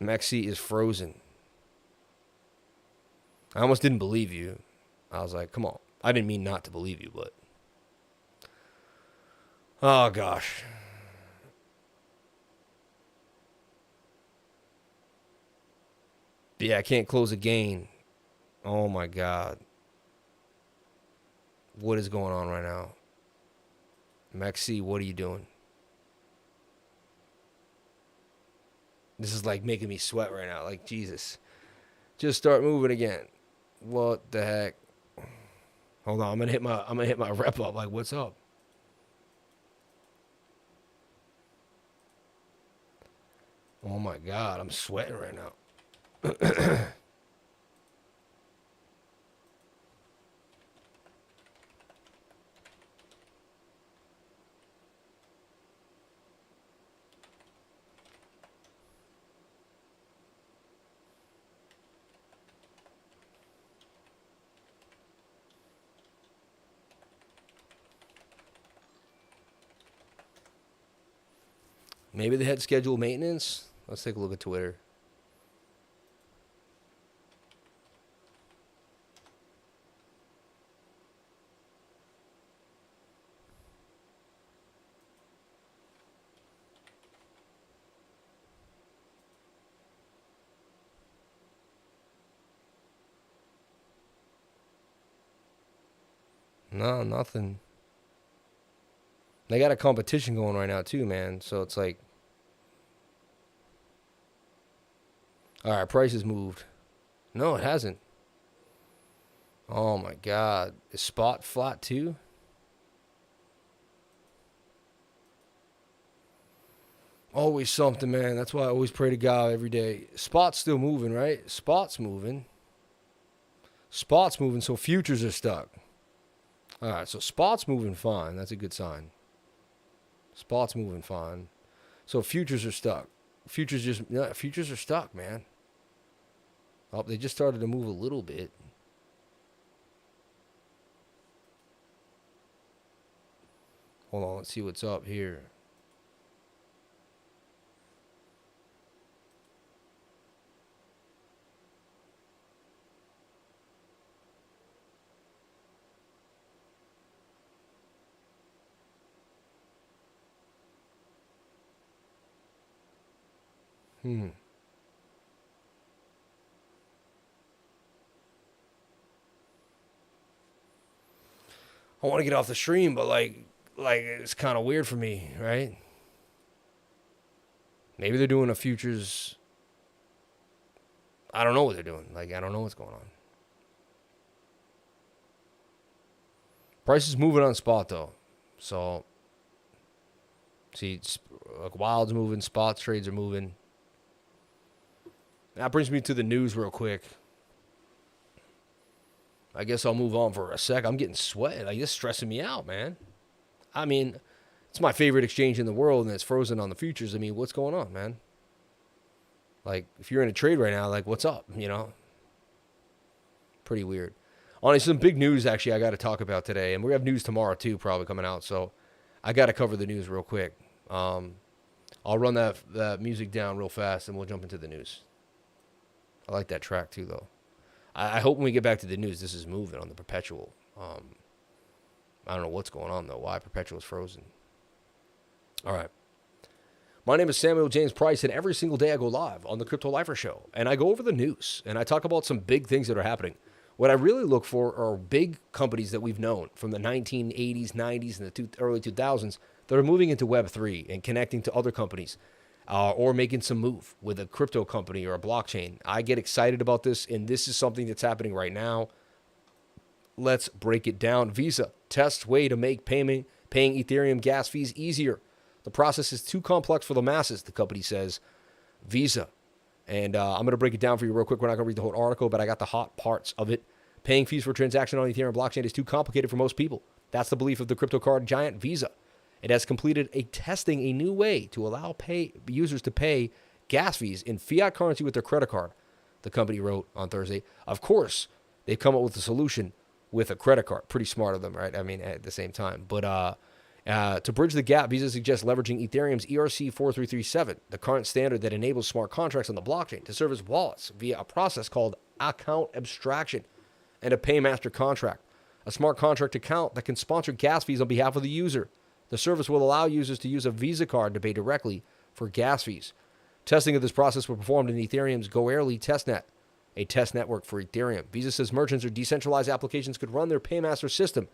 MEXC is frozen. I almost didn't believe you. I was like, come on. I didn't mean not to believe you, but... Oh, gosh. Yeah, I can't close a gain. Oh, my God. What is going on right now? MEXC, what are you doing? This is like making me sweat right now. Like, Jesus. Just start moving again. What the heck? Hold on, I'm gonna hit my rep up. Like, what's up? Oh my God, I'm sweating right now. Maybe they had scheduled maintenance. Let's take a look at Twitter. No, nothing. They got a competition going right now too, man. So it's like, all right, price has moved. No, it hasn't. Oh my God, is spot flat too? Always something, man. That's why I always pray to God every day. Spot's still moving, right? Spot's moving. Spot's moving, so futures are stuck. All right, so spot's moving fine. That's a good sign. Spot's moving fine. So futures are stuck. Futures are stuck, man. Oh, they just started to move a little bit. Hold on, let's see what's up here. I want to get off the stream, but like it's kind of weird for me, right? Maybe they're doing a futures. I don't know what they're doing. Like, I don't know what's going on. Price is moving on spot though, so see, like Wild's moving, spots trades are moving. That brings me to the news real quick. I guess I'll move on for a sec. I'm getting sweaty. Like, this is stressing me out, man. I mean, it's my favorite exchange in the world, and it's frozen on the futures. I mean, what's going on, man? Like, if you're in a trade right now, like, what's up, you know? Pretty weird. Honestly, some big news, actually, I got to talk about today. And we have news tomorrow, too, probably coming out. So I got to cover the news real quick. I'll run that music down real fast, and we'll jump into the news. I like that track, too, though. I hope when we get back to the news, this is moving on the perpetual. I don't know what's going on, though. Why perpetual is frozen. All right. My name is Samuel James Price, and every single day I go live on the Crypto Lifer Show. And I go over the news, and I talk about some big things that are happening. What I really look for are big companies that we've known from the 1980s, 90s, and the early 2000s that are moving into Web3 and connecting to other companies. Or making some move with a crypto company or a blockchain. I get excited about this, and this is something that's happening right now. Let's break it down. Visa tests way to make paying Ethereum gas fees easier. The process is too complex for the masses, the company says. Visa. And I'm going to break it down for you real quick. We're not going to read the whole article, but I got the hot parts of it. Paying fees for transaction on Ethereum blockchain is too complicated for most people. That's the belief of the crypto card giant Visa. It has completed testing a new way to allow users to pay gas fees in fiat currency with their credit card. the company wrote on Thursday. Of course, they've come up with a solution with a credit card. Pretty smart of them, right? I mean, at the same time. But to bridge the gap, Visa suggests leveraging Ethereum's ERC-4337, the current standard that enables smart contracts on the blockchain, to serve as wallets via a process called account abstraction and a paymaster contract, a smart contract account that can sponsor gas fees on behalf of the user. The service will allow users to use a Visa card to pay directly for gas fees. Testing of this process was performed in Ethereum's Goerli testnet, a test network for Ethereum. Visa says merchants or decentralized applications could run their paymaster system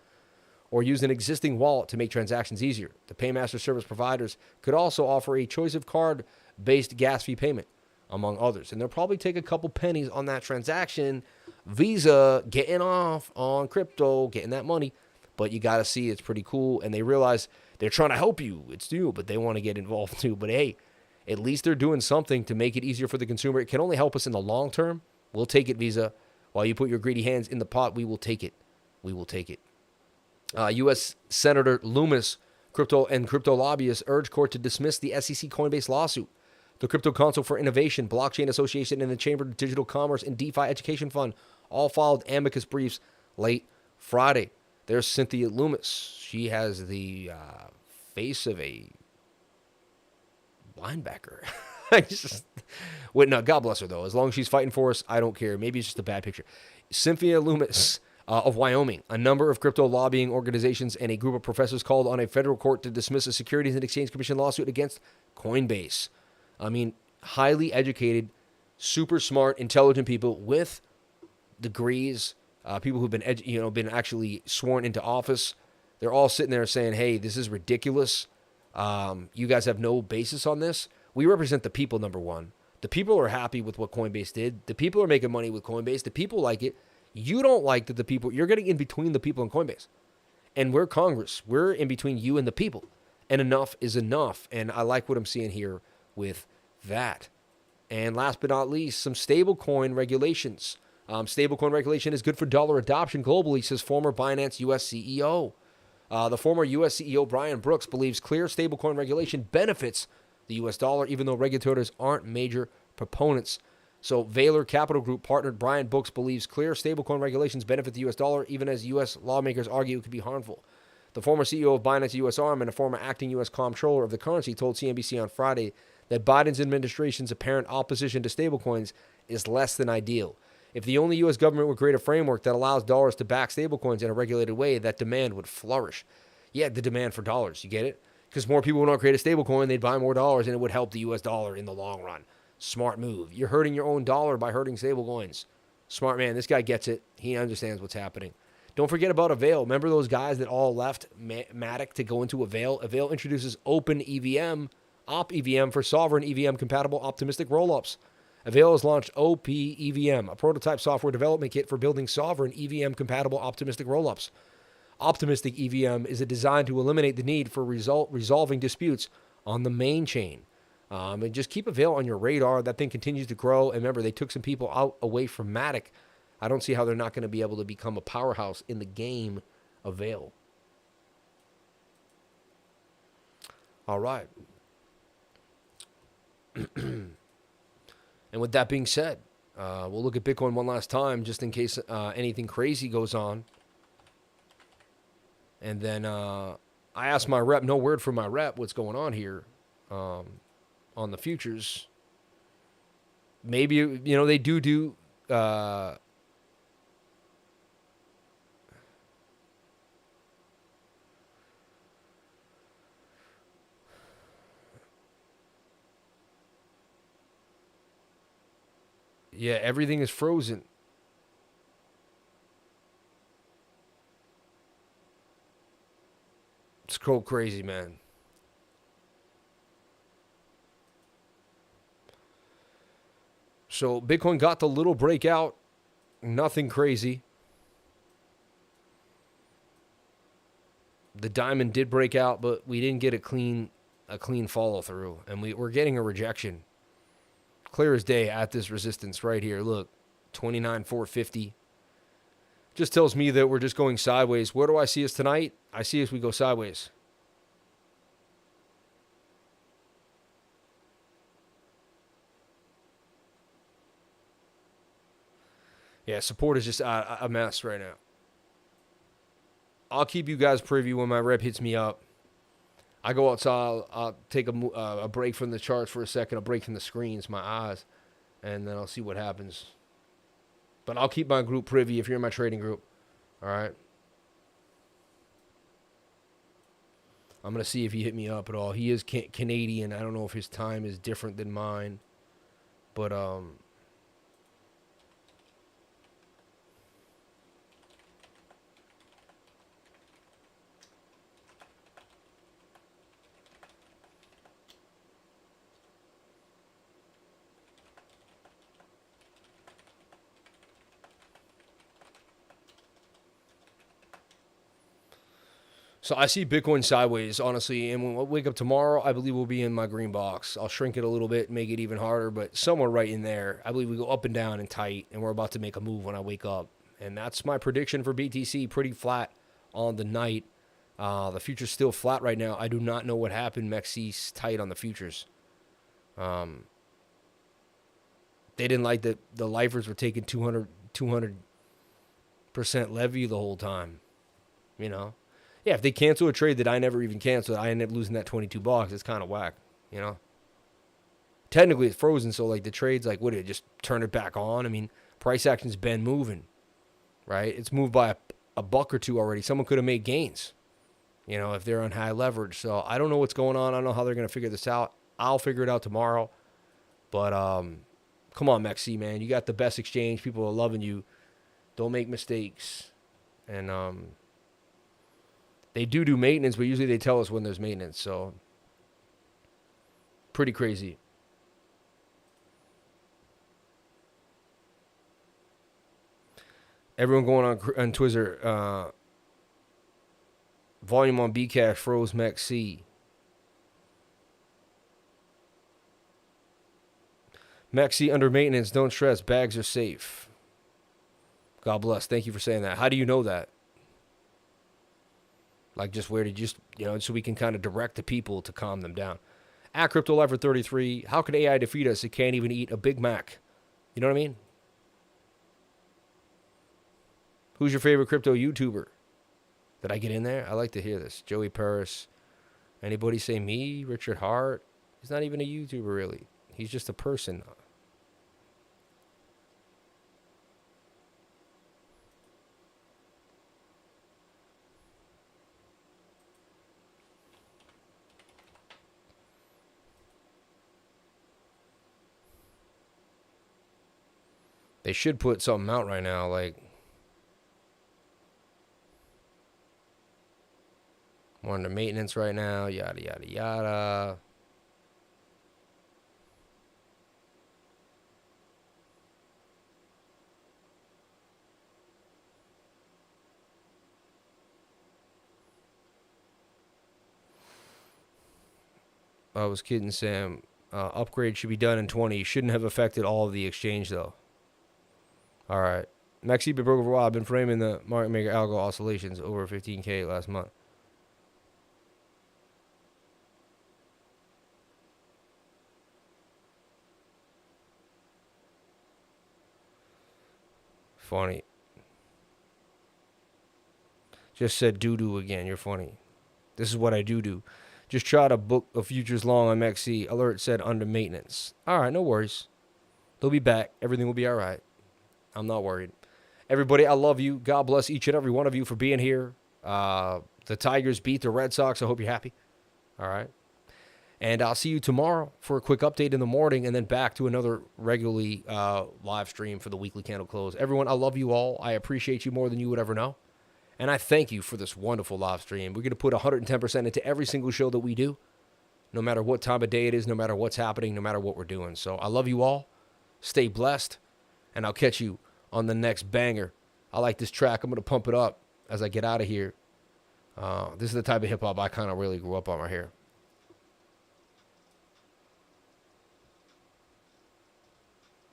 or use an existing wallet to make transactions easier. The paymaster service providers could also offer a choice of card-based gas fee payment, among others. And they'll probably take a couple pennies on that transaction. Visa getting off on crypto, getting that money. But you got to see it's pretty cool. And they realize they're trying to help you. It's new, but they want to get involved too. But hey, at least they're doing something to make it easier for the consumer. It can only help us in the long term. We'll take it, Visa. While you put your greedy hands in the pot, we will take it. We will take it. U.S. Senator Loomis, crypto lobbyists urge court to dismiss the SEC Coinbase lawsuit. The Crypto Council for Innovation, Blockchain Association, and the Chamber of Digital Commerce and DeFi Education Fund all filed amicus briefs late Friday. There's Cynthia Loomis. She has the face of a linebacker. No, God bless her, though. As long as she's fighting for us, I don't care. Maybe it's just a bad picture. Cynthia Loomis of Wyoming. A number of crypto lobbying organizations and a group of professors called on a federal court to dismiss a Securities and Exchange Commission lawsuit against Coinbase. I mean, highly educated, super smart, intelligent people with degrees, people who've been actually sworn into office. They're all sitting there saying, "Hey, this is ridiculous. You guys have no basis on this." We represent the people, number one. The people are happy with what Coinbase did. The people are making money with Coinbase. The people like it. You don't like that the people, you're getting in between the people and Coinbase. And we're Congress. We're in between you and the people. And enough is enough. And I like what I'm seeing here with that. And last but not least, some stablecoin regulations. Stablecoin regulation is good for dollar adoption globally, says former Binance US CEO. The former US CEO, Brian Brooks, believes clear stablecoin regulation benefits the US dollar, even though regulators aren't major proponents. So Valor Capital Group partner Brian Brooks believes clear stablecoin regulations benefit the US dollar, even as US lawmakers argue it could be harmful. The former CEO of Binance US Arm and a former acting US comptroller of the currency told CNBC on Friday that Biden's administration's apparent opposition to stablecoins is less than ideal. If the only U.S. government would create a framework that allows dollars to back stablecoins in a regulated way, that demand would flourish. Yeah, the demand for dollars, you get it? Because more people would not create a stablecoin, they'd buy more dollars, and it would help the U.S. dollar in the long run. Smart move. You're hurting your own dollar by hurting stablecoins. Smart man. This guy gets it. He understands what's happening. Don't forget about Avail. Remember those guys that all left Matic to go into Avail? Avail introduces Open EVM, Op EVM for sovereign EVM compatible optimistic rollups. Avail has launched OP EVM, a prototype software development kit for building sovereign EVM compatible optimistic rollups. Optimistic EVM is designed to eliminate the need for resolving disputes on the main chain. And just keep Avail on your radar. That thing continues to grow. And remember, they took some people out away from Matic. I don't see how they're not going to be able to become a powerhouse in the game Avail. All right. And with that being said, we'll look at Bitcoin one last time just in case anything crazy goes on. And then I asked my rep, no word from my rep, what's going on here on the futures. Maybe, they do yeah, everything is frozen. It's cold crazy, man. So Bitcoin got the little breakout. Nothing crazy. The diamond did break out, but we didn't get a clean follow through. And we're getting a rejection. Clear as day at this resistance right here. Look, 29,450. Just tells me that we're just going sideways. Where do I see us tonight? I see us we go sideways. Yeah, support is just a mess right now. I'll keep you guys privy when my rep hits me up. I go outside. I'll take a break from the charts for a second. A break from the screens, my eyes, and then I'll see what happens. But I'll keep my group privy if you're in my trading group. All right. I'm going to see if he hit me up at all. He is Canadian. I don't know if his time is different than mine. But, so I see Bitcoin sideways, honestly, and when I wake up tomorrow, I believe we'll be in my green box. I'll shrink it a little bit, make it even harder, but somewhere right in there, I believe we go up and down and tight, and we're about to make a move when I wake up. And that's my prediction for BTC, pretty flat on the night. The future's still flat right now. I do not know what happened. MEXC's tight on the futures. They didn't like that the lifers were taking 200% levy the whole time, you know? Yeah, if they cancel a trade that I never even canceled, I end up losing that 22 bucks. It's kind of whack, you know? Technically, it's frozen, so, like, the trade's like, what, did it just turn it back on? I mean, price action's been moving, right? It's moved by a buck or two already. Someone could have made gains, you know, if they're on high leverage. So I don't know what's going on. I don't know how they're going to figure this out. I'll figure it out tomorrow. But come on, MEXC, man. You got the best exchange. People are loving you. Don't make mistakes. And they do maintenance, but usually they tell us when there's maintenance. So pretty crazy. Everyone going on Twitter. Volume on Bcash froze MEXC. MEXC under maintenance. Don't stress. Bags are safe. God bless. Thank you for saying that. How do you know that? Like, just where did you, you know, so we can kind of direct the people to calm them down. At Crypto Lifer 33, how can AI defeat us? It can't even eat a Big Mac. You know what I mean? Who's your favorite crypto YouTuber? Did I get in there? I like to hear this. Joey Paris. Anybody say me? Richard Hart? He's not even a YouTuber, really. He's just a person. They should put something out right now, like we're under maintenance right now, yada, yada, yada. I was kidding, Sam. Upgrade should be done in 20. Shouldn't have affected all of the exchange, though. All right. MEXC been broken for a while. I've been framing the market maker algo oscillations over 15K last month. Funny. Just said doo-doo again. You're funny. This is what I do. Just try to book a futures long on MEXC. Alert said under maintenance. All right, no worries. They'll be back. Everything will be all right. I'm not worried. Everybody, I love you. God bless each and every one of you for being here. The Tigers beat the Red Sox. I hope you're happy. All right. And I'll see you tomorrow for a quick update in the morning and then back to another regularly live stream for the weekly candle close. Everyone, I love you all. I appreciate you more than you would ever know. And I thank you for this wonderful live stream. We're going to put 110% into every single show that we do, no matter what time of day it is, no matter what's happening, no matter what we're doing. So I love you all. Stay blessed. And I'll catch you on the next banger. I like this track. I'm going to pump it up as I get out of here. This is the type of hip-hop I kind of really grew up on right here.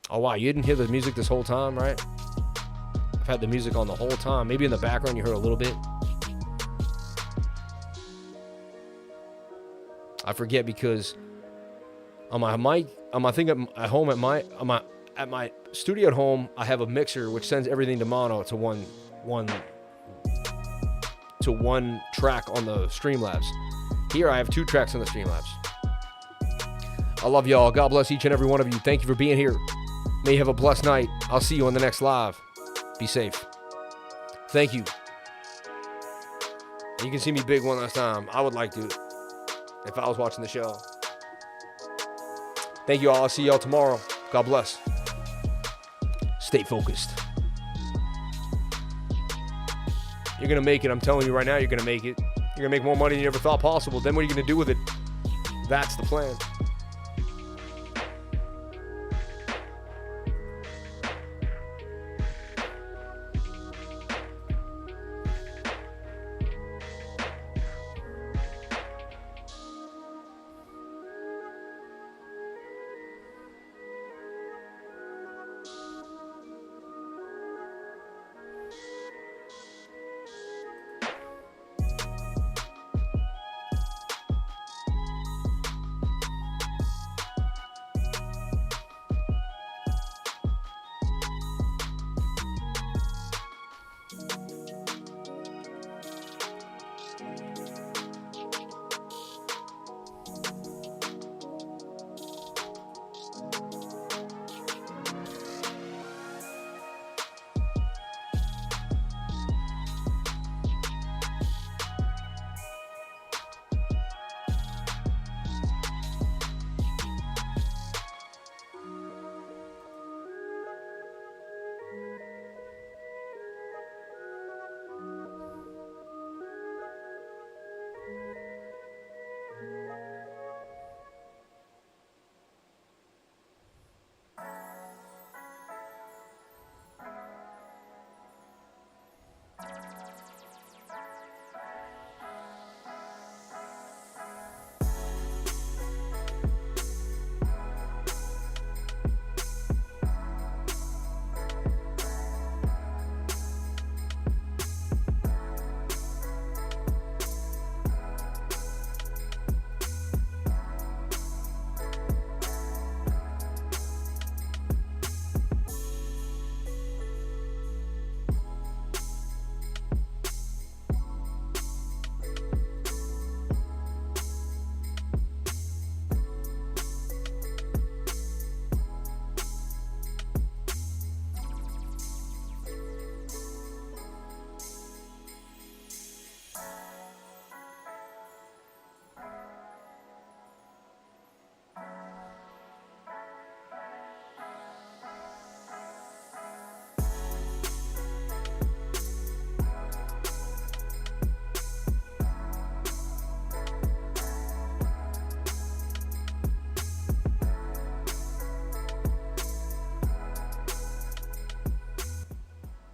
Oh, wow. You didn't hear the music this whole time, right? I've had the music on the whole time. Maybe in the background you heard a little bit. I forget because on my mic, I think at home at at my studio at home, I have a mixer which sends everything to mono to one track on the Streamlabs. Here I have 2 tracks on the Streamlabs. I love y'all. God bless each and every one of you. Thank you for being here. May you have a blessed night. I'll see you on the next live. Be safe. Thank you. You can see me big one last time. I would like to if I was watching the show. Thank you all. I'll see y'all tomorrow. God bless. Stay focused. You're going to make it. I'm telling you right now, you're going to make it. You're going to make more money than you ever thought possible. Then what are you going to do with it? That's the plan.